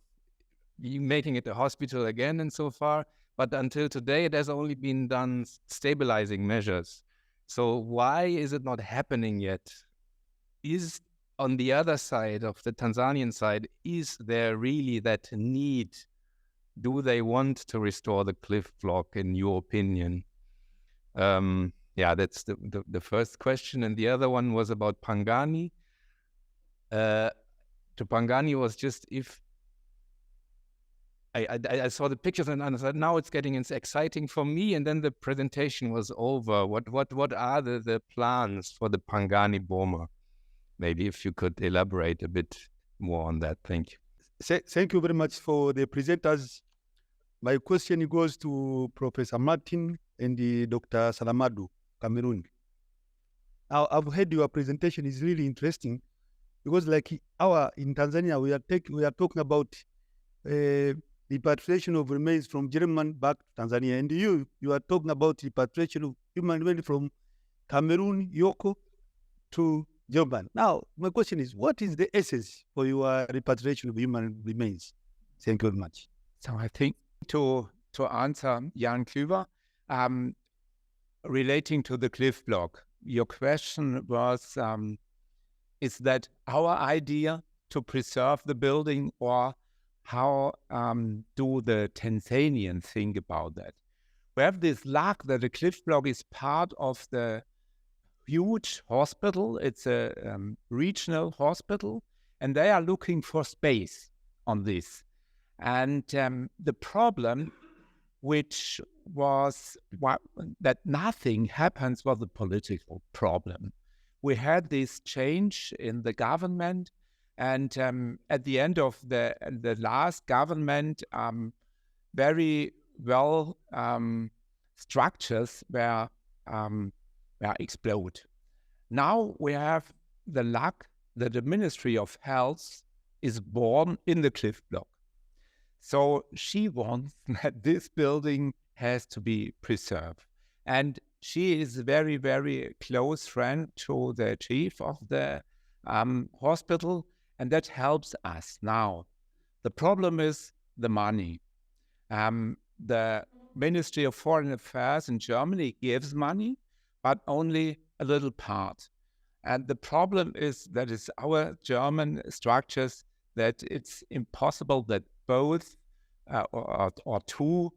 Speaker 1: making it a hospital again and so far, but until today it has only been done stabilizing measures. So why is it not happening yet? Is on the other side of the Tanzanian side, is there really that need? Do they want to restore the cliff block, in your opinion? Yeah, that's the first question. And the other one was about Pangani. To Pangani was just if I saw the pictures and I said, now it's getting exciting for me. And then the presentation was over. What are the plans for the Pangani Boma? Maybe if you could elaborate a bit more on that. Thank you.
Speaker 8: Thank you very much for the presenters. My question goes to Professor Martin and Dr. Salamadu, Cameroon. Now, I've heard your presentation is really interesting because, like in Tanzania, we are talking about repatriation of remains from German back to Tanzania, and you are talking about repatriation of human remains from Cameroon, Yoko, to German. Now, my question is, what is the essence for your repatriation of human remains? Thank you very much.
Speaker 1: So I think to answer Jan Kluwer, relating to the cliff block, your question was, is that our idea to preserve the building, or how do the Tanzanians think about that? We have this luck that the cliff block is part of the huge hospital. It's a regional hospital, and they are looking for space on this. And the problem, which was that nothing happens, was the political problem. We had this change in the government, and at the end of the last government, very well structures were explode. Now we have the luck that the Ministry of Health is born in the cliff block. So she wants that this building has to be preserved. And she is a very, very close friend to the chief of the hospital, and that helps us now. The problem is the money. The Ministry of Foreign Affairs in Germany gives money, but only a little part. And the problem is that it's our German structures that it's impossible that both or two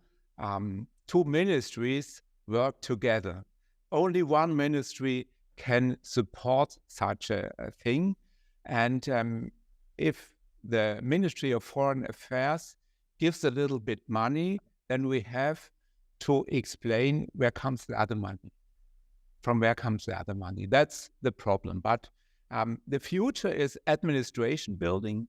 Speaker 1: ministries work together. Only one ministry can support such a thing. And if the Ministry of Foreign Affairs gives a little bit money, then we have to explain where comes the other money. From where comes the other money? That's the problem. But the future is administration building.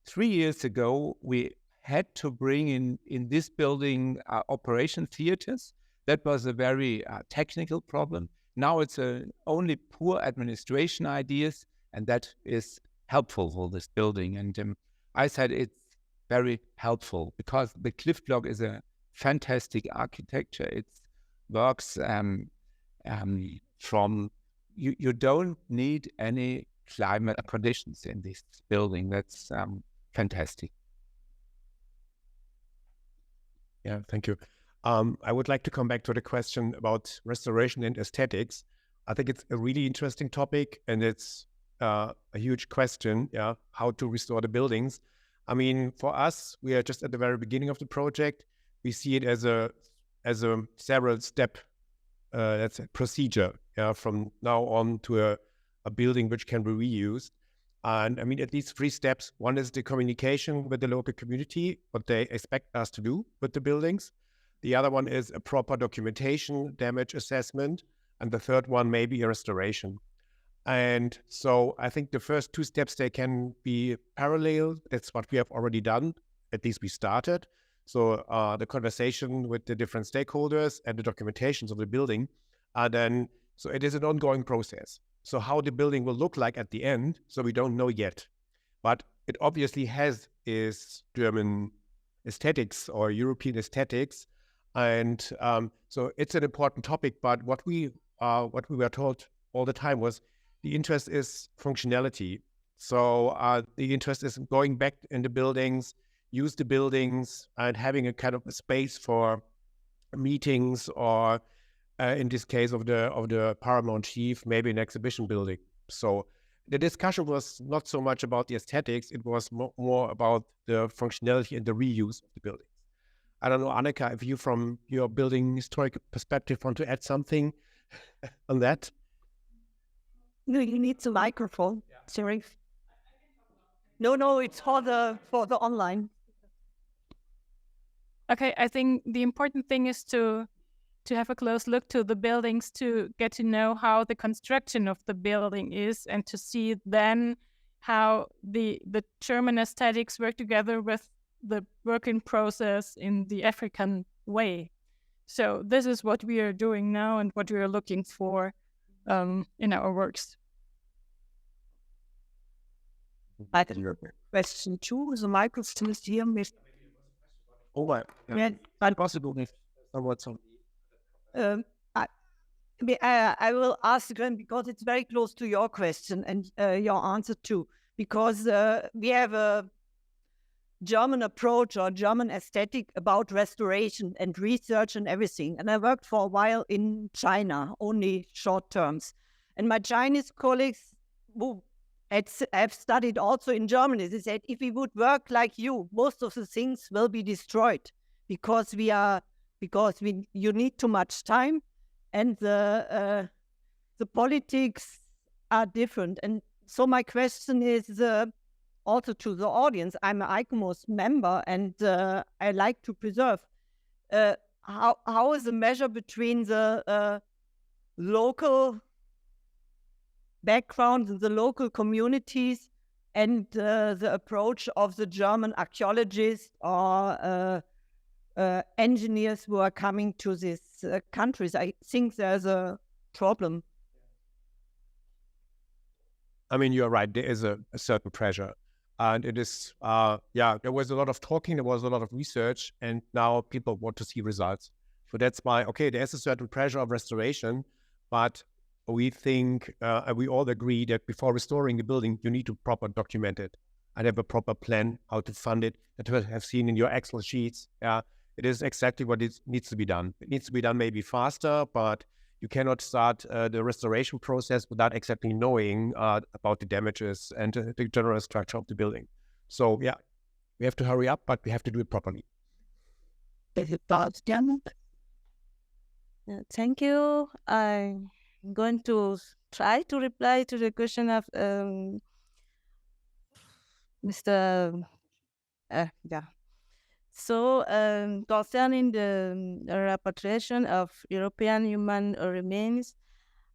Speaker 1: 3 years ago, we had to bring in this building operation theaters. That was a very technical problem. Now it's only poor administration ideas, and that is helpful for this building. And I said it's very helpful because the cliff block is a fantastic architecture. It works from
Speaker 9: you don't need any climate conditions in this building. That's fantastic.
Speaker 4: Yeah, thank you. I would like to come back to the question about restoration and aesthetics. I think it's a really interesting topic, and it's a huge question, yeah, how to restore the buildings. I mean, for us, we are just at the very beginning of the project. We see it as a several step that's a procedure, yeah, from now on to a building which can be reused. And I mean, at least 3 steps. One is the communication with the local community, what they expect us to do with the buildings. The other one is a proper documentation, damage assessment. And the third one may be a restoration. And so I think the first 2 steps, they can be parallel. That's what we have already done. At least we started. So the conversation with the different stakeholders and the documentations of the building are then, so it is an ongoing process. So how the building will look like at the end, so we don't know yet. But it obviously has its German aesthetics or European aesthetics. And so it's an important topic, but what we were told all the time was the interest is functionality. So the interest is going back in the buildings, use the buildings and having a kind of a space for meetings or in this case of the Paramount Chief, maybe an exhibition building. So the discussion was not so much about the aesthetics, it was more about the functionality and the reuse of the buildings. I don't know, Annika, if you from your building historic perspective want to add something on that?
Speaker 2: No, you need the microphone. Yeah. Sorry. No, it's for the online.
Speaker 10: Okay, I think the important thing is to have a close look to the buildings, to get to know how the construction of the building is, and to see then how the German aesthetics work together with the working process in the African way. So this is what we are doing now and what we are looking for in our works.
Speaker 2: Question 2, the microphone is here.
Speaker 1: Over.
Speaker 2: Yeah, but
Speaker 1: Possible if somewhat
Speaker 2: I will ask again because it's very close to your question and your answer too. Because we have a German approach or German aesthetic about restoration and research and everything. And I worked for a while in China, only short terms. And my Chinese colleagues who have studied also in Germany, they said, if we would work like you, most of the things will be destroyed because you need too much time and the politics are different. And so my question is also to the audience. I'm an ICOMOS member and I like to preserve. How is the measure between the local background, the local communities, and the approach of the German archaeologists or engineers who are coming to these countries? I think there's a problem.
Speaker 4: I mean, you're right. There is a certain pressure. And it is, there was a lot of talking, there was a lot of research, and now people want to see results. So that's why, okay, there's a certain pressure of restoration, but we think, we all agree that before restoring the building, you need to proper document it and have a proper plan how to fund it, that you have seen in your Excel sheets. It is exactly what it needs to be done. It needs to be done maybe faster, but you cannot start the restoration process without exactly knowing about the damages and the general structure of the building. So we have to hurry up, but we have to do it properly.
Speaker 5: Thank you. I'm going to try to reply to the question of Mr. So concerning the repatriation of European human remains,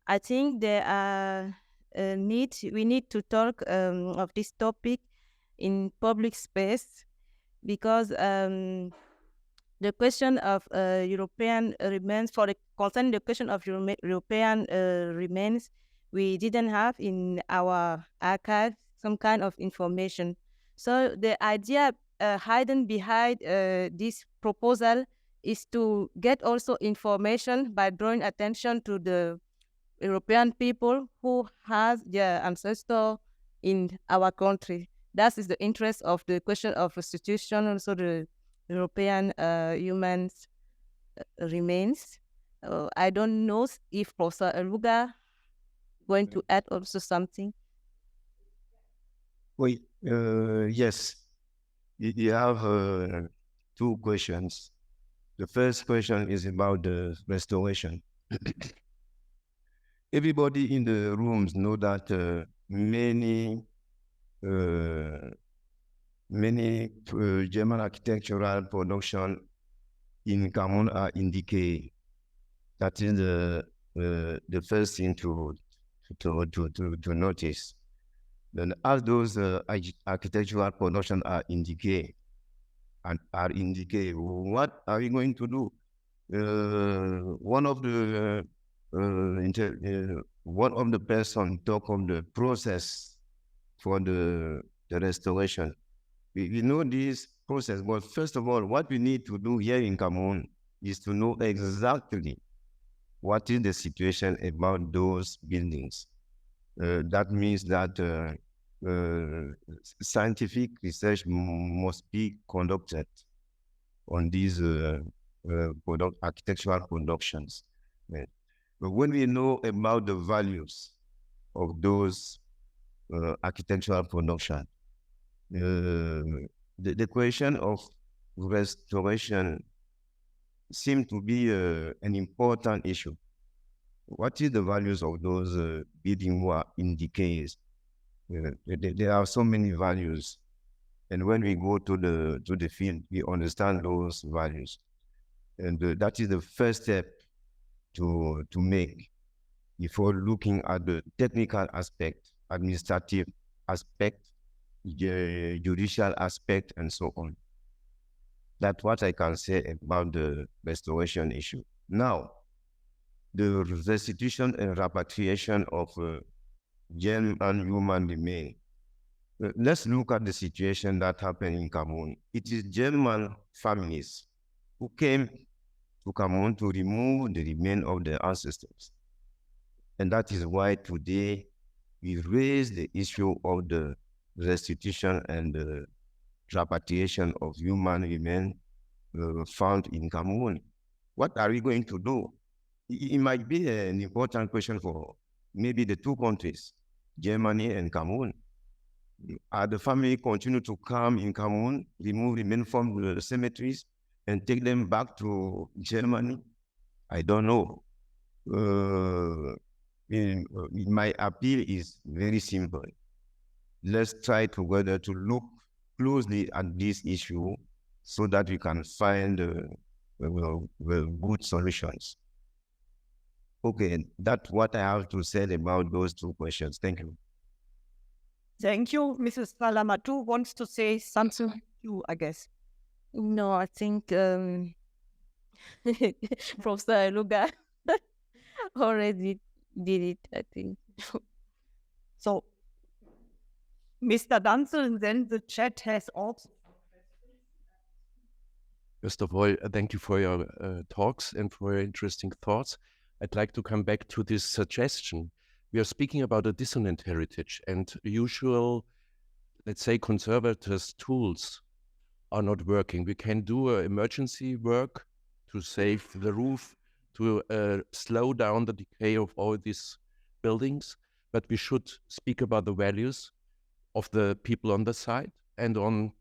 Speaker 5: I think there are we need to talk of this topic in public space because the question of European remains, concerning the question of European remains, we didn't have in our archive some kind of information. So the idea hidden behind this proposal is to get also information by drawing attention to the European people who has their ancestor in our country. That is the interest of the question of restitution, also the European humans remains. I don't know if Professor Eluga going to add also something.
Speaker 6: Wait, yes, you have two questions. The first question is about the restoration. Everybody in the rooms know that many German architectural production in Cameroon are in decay. That is the first thing to notice. Then as those architectural production are in decay, what are we going to do? One of the person talk of the process for the restoration. We know this process, but first of all, what we need to do here in Cameroon is to know exactly what is the situation about those buildings. That means that scientific research must be conducted on these architectural productions. But when we know about the values of those architectural production, the question of restoration seems to be an important issue. What is the values of those buildings who are in decay? There are so many values, and when we go to the field, we understand those values, and that is the first step to make before looking at the technical aspect, administrative aspect, judicial aspect, and so on. That's what I can say about the restoration issue. Now, the restitution and repatriation of German human remains. Let's look at the situation that happened in Cameroon. It is German families who came to Cameroon to remove the remains of their ancestors. And that is why today we raise the issue of the restitution and the repatriation of human remains found in Cameroon. What are we going to do? It might be an important question for maybe the two countries, Germany and Cameroon. Are the family continue to come in Cameroon, remove remains from the cemeteries, and take them back to Germany? I don't know. My appeal is very simple. Let's try together to look closely at this issue so that we can find good solutions. Okay, that's what I have to say about those two questions. Thank you.
Speaker 2: Thank you. Mrs. Salamatu wants to say something too, I guess.
Speaker 5: No, I think Professor Eluga already did it, I think.
Speaker 2: So, Mr. Danzel, then the chat has also.
Speaker 11: First of all, thank you for your talks and for your interesting thoughts. I'd like to come back to this suggestion. We are speaking about a dissonant heritage, and usual, let's say, conservators' tools are not working. We can do emergency work to save the roof, to slow down the decay of all these buildings, but we should speak about the values of the people on the side and on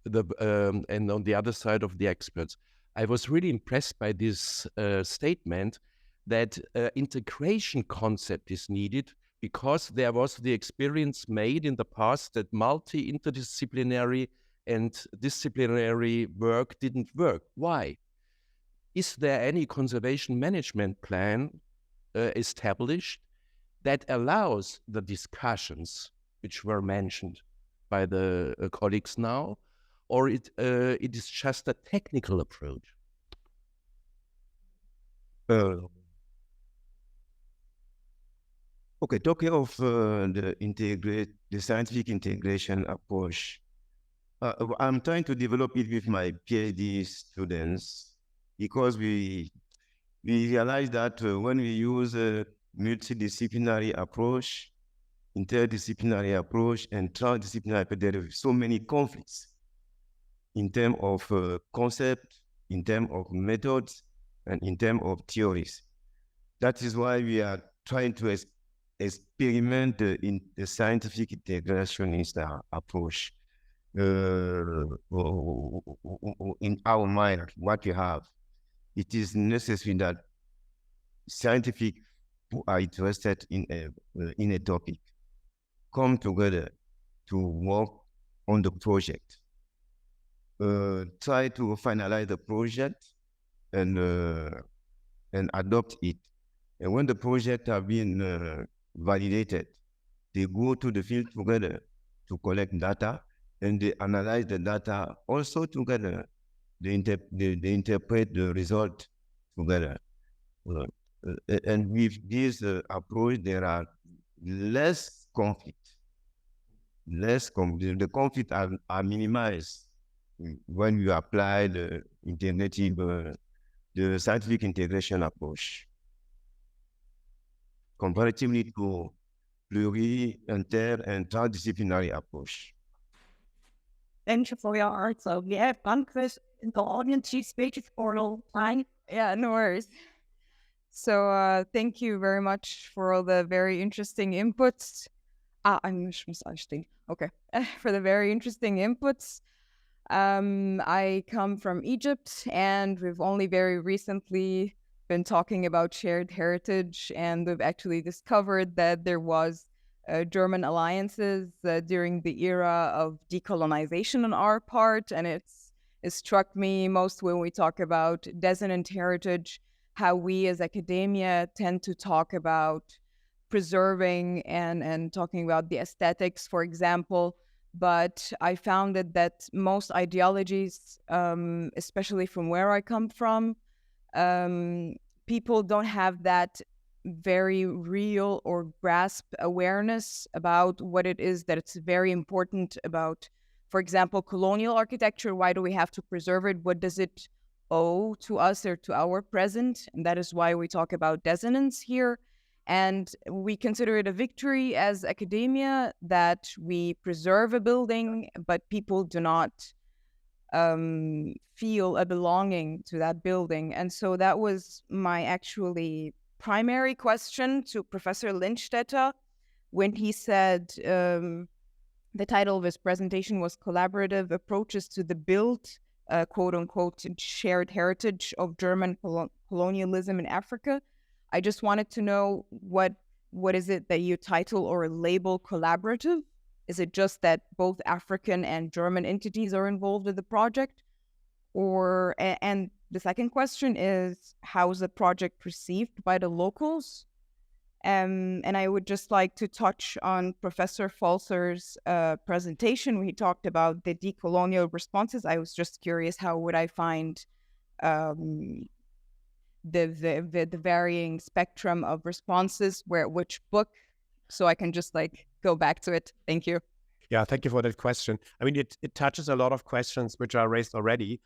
Speaker 11: the other side of the experts. I was really impressed by this statement that integration concept is needed, because there was the experience made in the past that multi-interdisciplinary and disciplinary work didn't work. Why? Is there any conservation management plan established that allows the discussions which were mentioned by the colleagues now, or it is just a technical approach?
Speaker 6: Okay, talking of the scientific integration approach, I'm trying to develop it with my PhD students, because we realize that when we use multidisciplinary approach, interdisciplinary approach, and transdisciplinary, but there are so many conflicts in terms of concept, in terms of methods, and in terms of theories. That is why we are trying to experiment in the scientific integrationist approach. In our mind, what we have, it is necessary that scientific who are interested in a topic come together to work on the project, try to finalize the project and adopt it. And when the project have been validated, they go to the field together to collect data, and they analyze the data also together. They interpret the result together. And with this approach, there are less conflict. The conflict are minimized when you apply the integrative, the scientific integration approach, comparatively to inter, and transdisciplinary approach.
Speaker 2: Thank you for your answer. We have one question in the audience. She speaks for a long time.
Speaker 12: Yeah, no worries. So thank you very much for all the very interesting inputs. Ich muss anstehen. Okay. For the very interesting inputs. I come from Egypt, and we've only very recently been talking about shared heritage, and we've actually discovered that there was German alliances during the era of decolonization on our part, and it struck me most when we talk about descendant heritage, how we as academia tend to talk about preserving and talking about the aesthetics, for example. But I found that most ideologies, especially from where I come from, people don't have that very real or grasp awareness about what it is that it's very important about, for example, colonial architecture. Why do we have to preserve it? What does it owe to us or to our present? And that is why we talk about dissonance here. And we consider it a victory as academia that we preserve a building, but people do not feel a belonging to that building. And so that was my actually primary question to Professor Lindstetter when he said the title of his presentation was Collaborative Approaches to the Built, quote unquote, Shared Heritage of German Colonialism in Africa. I just wanted to know what is it that you title or label collaborative? Is it just that both African and German entities are involved in the project? Or, and the second question is, how is the project perceived by the locals? And I would just like to touch on Professor Voltzer's presentation when he talked about the decolonial responses. I was just curious, how would I find the varying spectrum of responses, which book, so I can just like go back to it. Thank you.
Speaker 4: Yeah, thank you for that question. I mean, it touches a lot of questions which are raised already.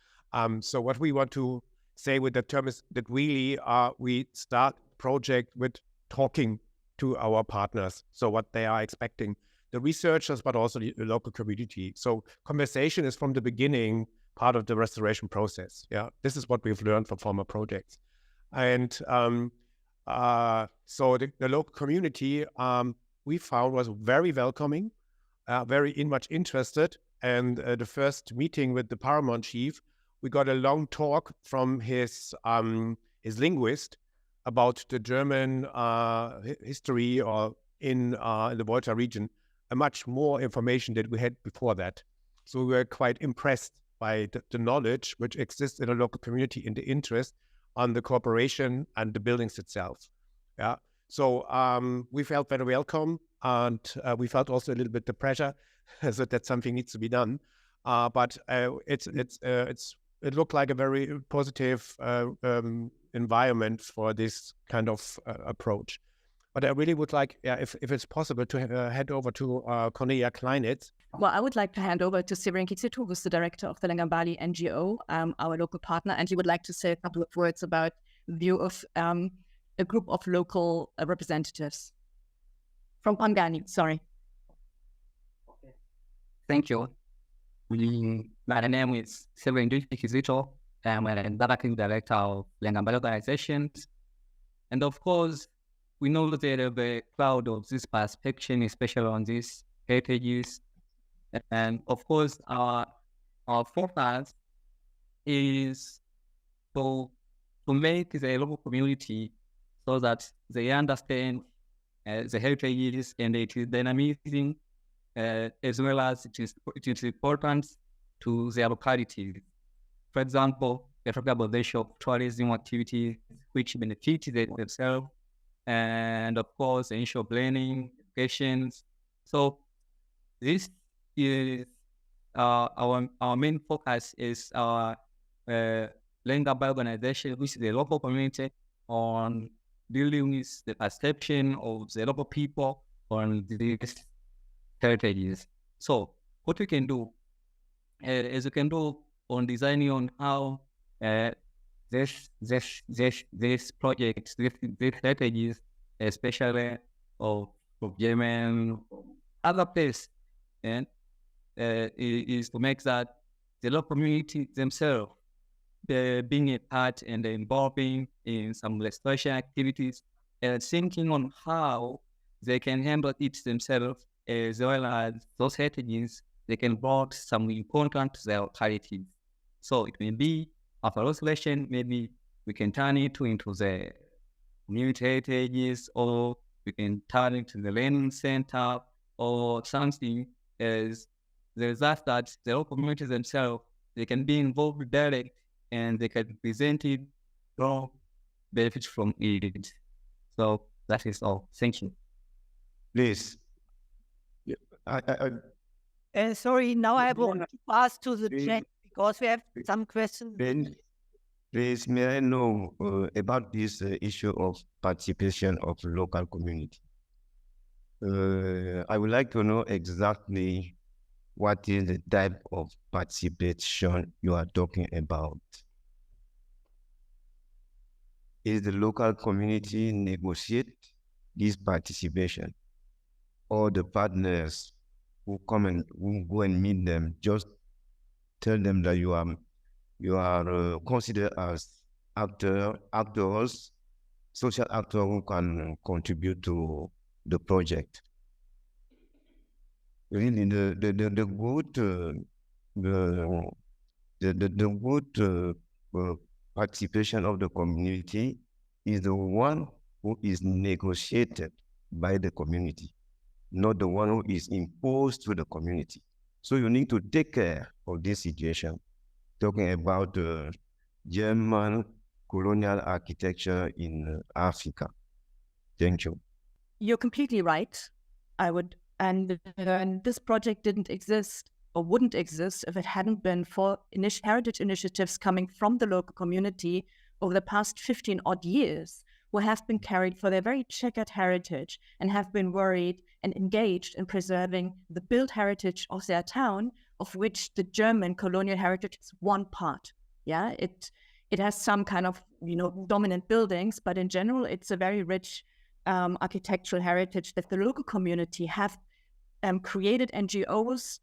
Speaker 4: So what we want to say with that term is that really we start project with talking to our partners, so what they are expecting, the researchers, but also the local community. So conversation is from the beginning part of the restoration process. Yeah, this is what we've learned from former projects. And so the local community we found was very welcoming, very much interested. And the first meeting with the Paramount chief, we got a long talk from his linguist about the German history or in the Volta region, a much more information than we had before that. So we were quite impressed by the knowledge which exists in the local community and the interest on the cooperation and the buildings itself. Yeah. So we felt very welcome, and we felt also a little bit the pressure so that something needs to be done. But it looked like a very positive environment for this kind of approach. But I really would like, if it's possible, to head over to Cornelia Kleinitz.
Speaker 13: Well, I would like to hand over to Sirin Kitsitu, who's the director of the Langambali NGO, our local partner, and he would like to say a couple of words about the view of a group of local representatives. From Pangani, sorry.
Speaker 14: Thank you. My name is Silvio Kizito. I'm an Directing Director of Language Organizations. And of course, we know that there is a cloud of this perception, especially on these heritages. And of course, our focus is to make the local community so that they understand the heritages and it is dynamizing as well as it is important to their locality. For example, we talk about the issue of tourism activities which benefit themselves, and of course the issue of learning, education. So this is our main focus is our language organization, which is the local community, on dealing with the perception of the local people on these heritages. So what we can do is we can do on designing on how this project, these heritages, especially of German, other places, and is to make that the local community themselves being a part and involving in some restoration activities and thinking on how they can handle it themselves, as well as those heritages, they can bring some important to their localities. So it may be after restoration, maybe we can turn it into the community heritages, or we can turn it to the learning center, or something as the result that the local communities themselves, they can be involved directly and they can present it, draw benefits from it. So that is all. Thank you.
Speaker 6: Please.
Speaker 2: Sorry, now I want to pass to the chat because we have some questions.
Speaker 6: Please, may I know about this issue of participation of local community? I would like to know exactly what is the type of participation you are talking about. Is the local community negotiate this participation, or the partners who come and who go and meet them just tell them that you are considered as actors, social actors who can contribute to the project? Really, the good participation of the community is the one who is negotiated by the community, not the one who is imposed to the community. So you need to take care of this situation. Talking about the German colonial architecture in Africa. Thank you.
Speaker 13: You're completely right. And this project didn't exist or wouldn't exist if it hadn't been for heritage initiatives coming from the local community over the past 15 odd years, who have been carried for their very checkered heritage and have been worried and engaged in preserving the built heritage of their town, of which the German colonial heritage is one part. Yeah, it has some kind of, dominant buildings, but in general, it's a very rich architectural heritage that the local community have created NGOs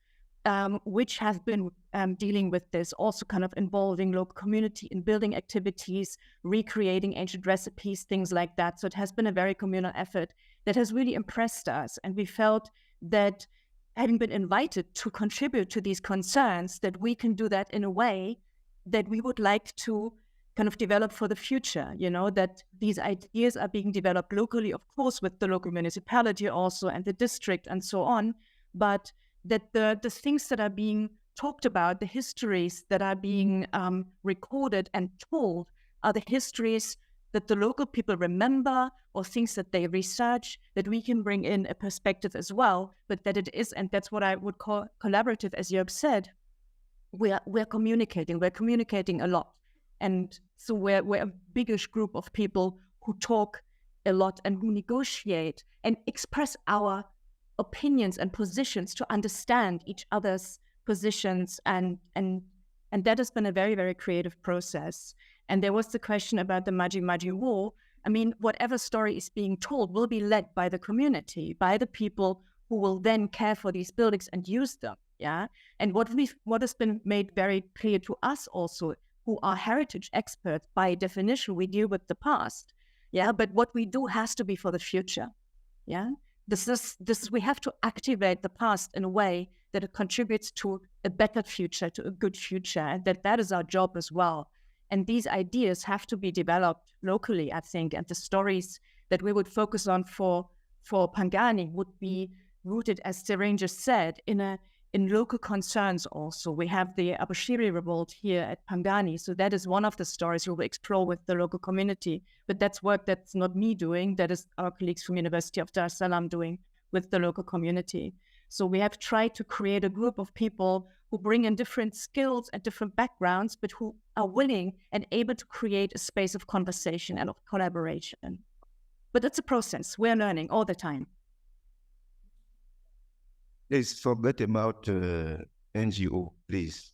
Speaker 13: which have been dealing with this, also kind of involving local community in building activities, recreating ancient recipes, things like that. So it has been a very communal effort that has really impressed us. And we felt that having been invited to contribute to these concerns, that we can do that in a way that we would like to kind of develop for the future, that these ideas are being developed locally, of course, with the local municipality also and the district and so on, but that the things that are being talked about, the histories that are being recorded and told are the histories that the local people remember or things that they research, that we can bring in a perspective as well, but that it is, and that's what I would call collaborative, as you have said, we're communicating a lot. And so we're a biggish group of people who talk a lot and who negotiate and express our opinions and positions to understand each other's positions. And that has been a very, very creative process. And there was the question about the Maji Maji War. I mean, whatever story is being told will be led by the community, by the people who will then care for these buildings and use them. Yeah. And what has been made very clear to us also, who are heritage experts, by definition, we deal with the past. Yeah. But what we do has to be for the future. Yeah. We have to activate the past in a way that it contributes to a better future, to a good future, and that is our job as well. And these ideas have to be developed locally, I think, and the stories that we would focus on for Pangani would be rooted, as the ranger said, in local concerns also. We have the Abashiri revolt here at Pangani, so that is one of the stories we will explore with the local community. But that's work that's not me doing, that is our colleagues from University of Dar es Salaam doing with the local community. So we have tried to create a group of people who bring in different skills and different backgrounds, but who are willing and able to create a space of conversation and of collaboration. But it's a process. We're learning all the time.
Speaker 6: Please forget about NGO, please.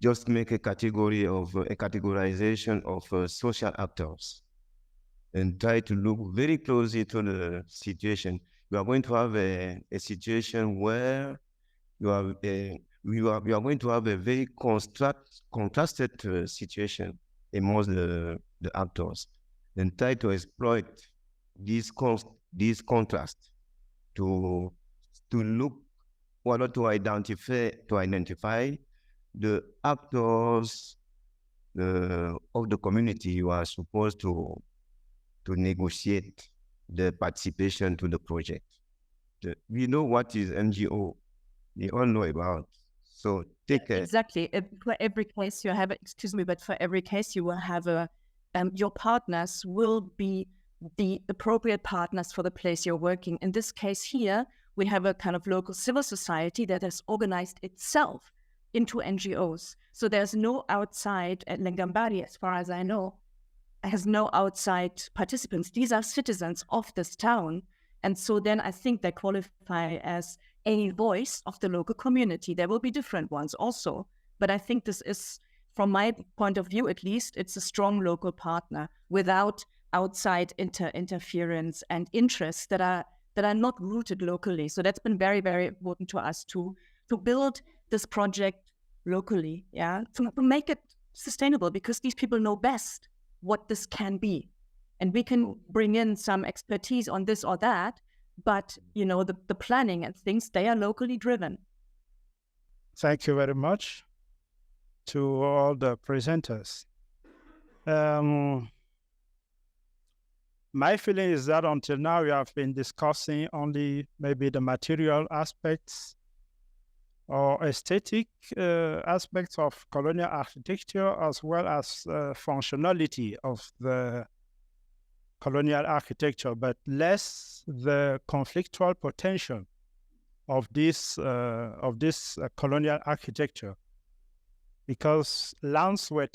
Speaker 6: Just make a categorization of social actors and try to look very closely to the situation. You are going to have a situation where we are going to have a very contrasted situation amongst the actors, and try to exploit these contrasts to look or to identify the actors of the community you are supposed to negotiate the participation to the project. We know what is NGO. We all know about. So take care.
Speaker 13: Exactly. For every case you have, for every case you will have your partners will be the appropriate partners for the place you're working. In this case here, we have a kind of local civil society that has organized itself into NGOs. So there's no outside, at Lengambari, as far as I know, has no outside participants. These are citizens of this town. And so then I think they qualify as a voice of the local community. There will be different ones also. But I think this is, from my point of view at least, it's a strong local partner without outside interference and interests that are not rooted locally. So that's been very, very important to us to build this project locally, yeah, to make it sustainable, because these people know best what this can be. And we can bring in some expertise on this or that, but you know, the planning and things, they are locally driven.
Speaker 15: Thank you very much to all the presenters. My feeling is that until now we have been discussing only maybe the material aspects or aesthetic aspects of colonial architecture, as well as functionality of the colonial architecture, but less the conflictual potential of this colonial architecture, because lands were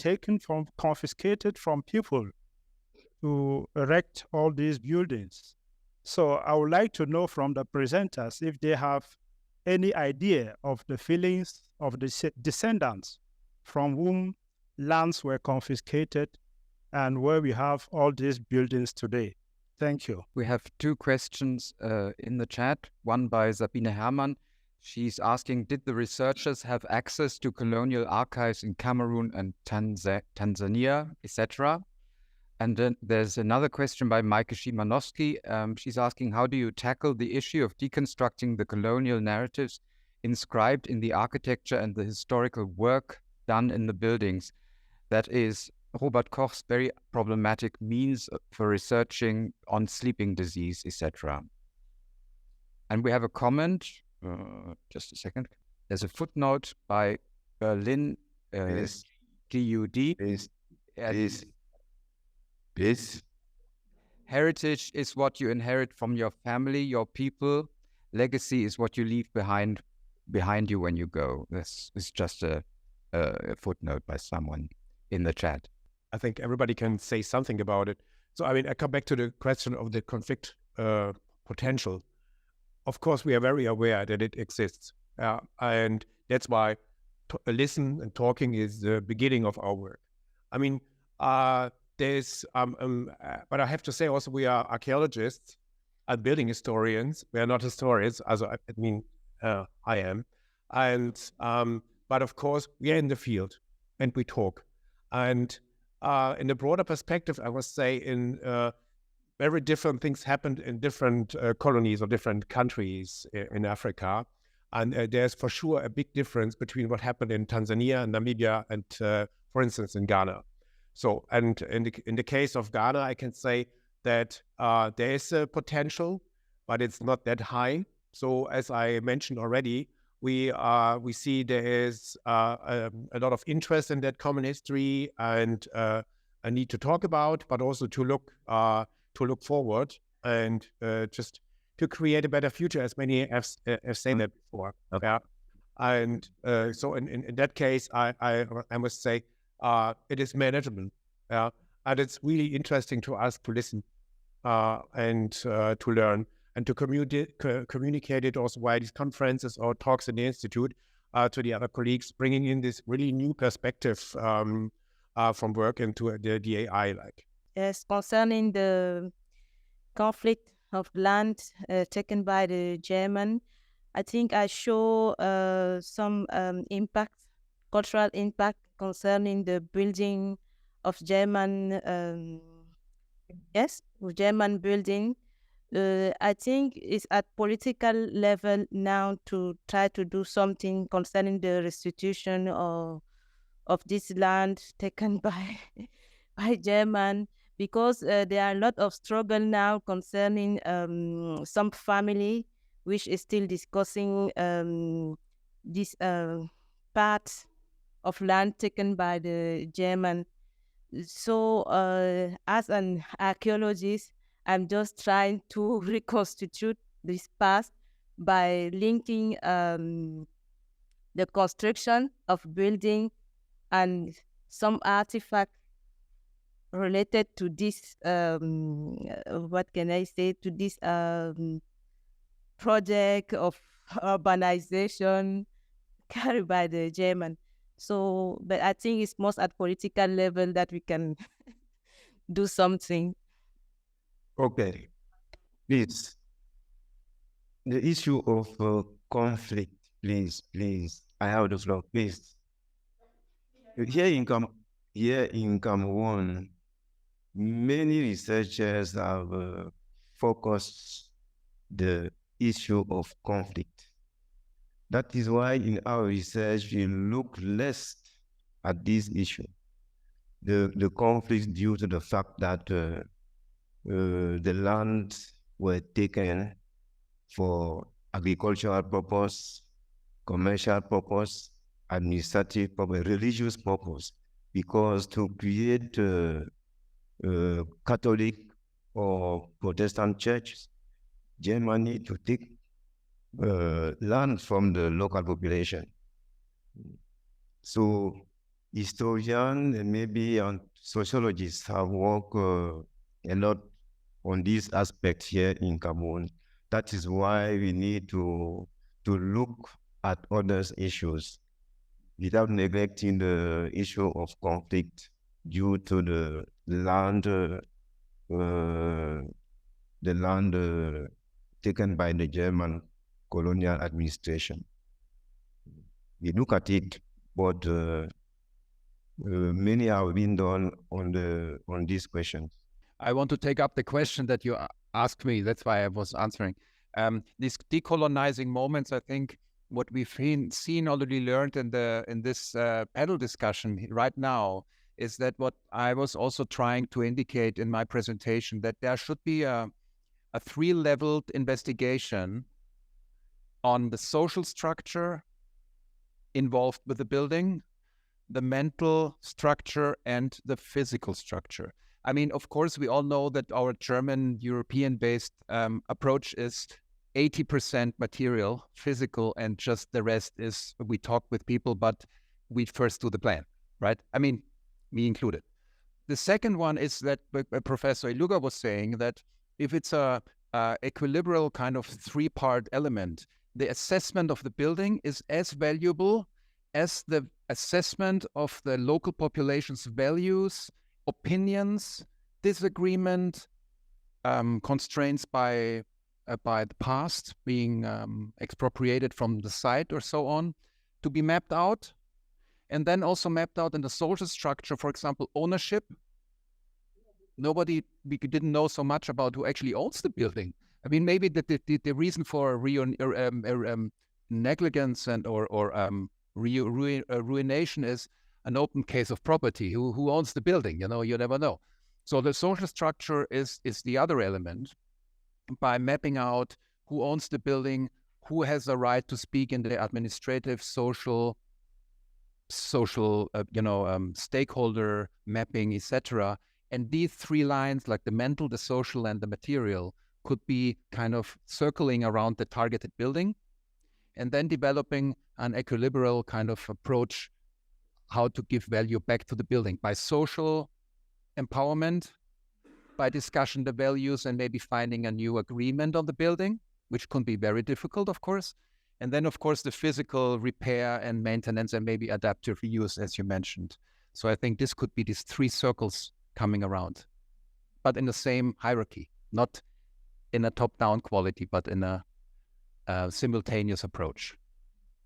Speaker 15: confiscated from people to erect all these buildings. So I would like to know from the presenters if they have any idea of the feelings of the descendants from whom lands were confiscated and where we have all these buildings today. Thank you.
Speaker 9: We have two questions in the chat, one by Sabine Herrmann. She's asking, did the researchers have access to colonial archives in Cameroon and Tanzania, etc.? And then there's another question by Maike Szymanowski. She's asking, how do you tackle the issue of deconstructing the colonial narratives inscribed in the architecture and the historical work done in the buildings? That is Robert Koch's very problematic means for researching on sleeping disease, etc. And we have a comment, just a second. There's a footnote by Berlin GUD. Heritage is what you inherit from your family, your people. Legacy is what you leave behind you when you go. This is just a footnote by someone in the chat.
Speaker 4: I think everybody can say something about it. So, I mean, I come back to the question of the conflict potential. Of course, we are very aware that it exists. And that's why listen and talking is the beginning of our work. I mean, but I have to say also we are archaeologists and building historians. We are not historians, as I am. And but of course we are in the field and we talk. And in a broader perspective, I must say, in very different things happened in different colonies or different countries in Africa. And there's for sure a big difference between what happened in Tanzania and Namibia and, for instance, in Ghana. So, and in the case of Ghana, I can say that there is a potential, but it's not that high. So, as I mentioned already, we see there is a lot of interest in that common history and a need to talk about, but also to look forward and just to create a better future, as many have said that before. Yeah. And so in that case, I must say it is manageable. Yeah. And it's really interesting to us to listen and to learn and to communicate it also via these conferences or talks in the institute to the other colleagues, bringing in this really new perspective from work into the AI.
Speaker 5: Yes, concerning the conflict of land taken by the German, I think I show some impact, cultural impact concerning the building of German, German building. I think it's at political level now to try to do something concerning the restitution of this land taken by German, because there are a lot of struggle now concerning some family which is still discussing this part of land taken by the German. So as an archaeologist, I'm just trying to reconstitute this past by linking the construction of building and some artifact related to this, what can I say, to this project of urbanization carried by the German. So, but I think it's most at political level that we can do something.
Speaker 6: Okay, please. The issue of conflict, please. I have the floor, please. Here in Cameroon, many researchers have focused the issue of conflict. That is why in our research we look less at this issue. The conflict due to the fact that the land were taken for agricultural purpose, commercial purpose, administrative purpose, religious purpose, because to create Catholic or Protestant churches, Germany to take land from the local population. So historians and maybe sociologists have worked a lot on this aspect here in Cameroon. That is why we need to look at other issues without neglecting the issue of conflict due to the land taken by the German colonial administration. We look at it, but many have been done on this question.
Speaker 9: I want to take up the question that you asked me. That's why I was answering. These decolonizing moments, I think what we've seen already learned in this panel discussion right now is that what I was also trying to indicate in my presentation, that there should be a three-leveled investigation on the social structure involved with the building, the mental structure, and the physical structure. I mean, of course, we all know that our German, European-based approach is 80% material, physical, and just the rest is we talk with people, but we first do the plan, right? I mean, me included. The second one is that Professor Iluga was saying that if it's a equilibrial kind of three-part element, the assessment of the building is as valuable as the assessment of the local population's values
Speaker 1: opinions, disagreement, constraints by the past being expropriated from the site or so on, to be mapped out, and then also mapped out in the social structure, for example, ownership. We didn't know so much about who actually owns the building. I mean, maybe the reason for negligence and or ruination is an open case of property. Who owns the building? You know, you never know. So the social structure is the other element. By mapping out who owns the building, who has the right to speak in the administrative, social, stakeholder mapping, etc. And these three lines, like the mental, the social, and the material, could be kind of circling around the targeted building, and then developing an equilibrial kind of approach how to give value back to the building by social empowerment, by discussion the values, and maybe finding a new agreement on the building, which can be very difficult, of course. And then, of course, the physical repair and maintenance and maybe adaptive reuse, as you mentioned. So I think this could be these three circles coming around, but in the same hierarchy, not in a top-down quality, but in a simultaneous approach.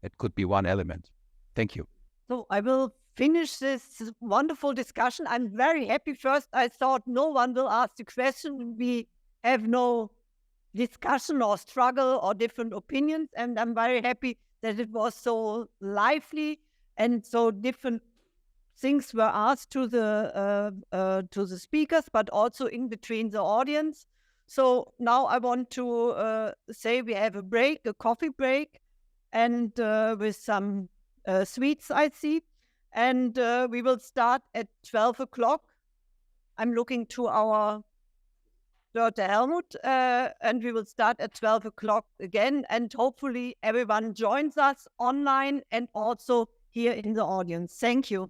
Speaker 1: It could be one element. Thank you.
Speaker 2: So I will finish this wonderful discussion. I'm very happy. First, I thought no one will ask the question. We have no discussion or struggle or different opinions. And I'm very happy that it was so lively and so different things were asked to the speakers, but also in between the audience. So now I want to say we have a break, a coffee break, and with some sweets, I see. And we will start at 12 o'clock. I'm looking to our Dr. Helmut, and we will start at 12 o'clock again. And hopefully everyone joins us online and also here in the audience. Thank you.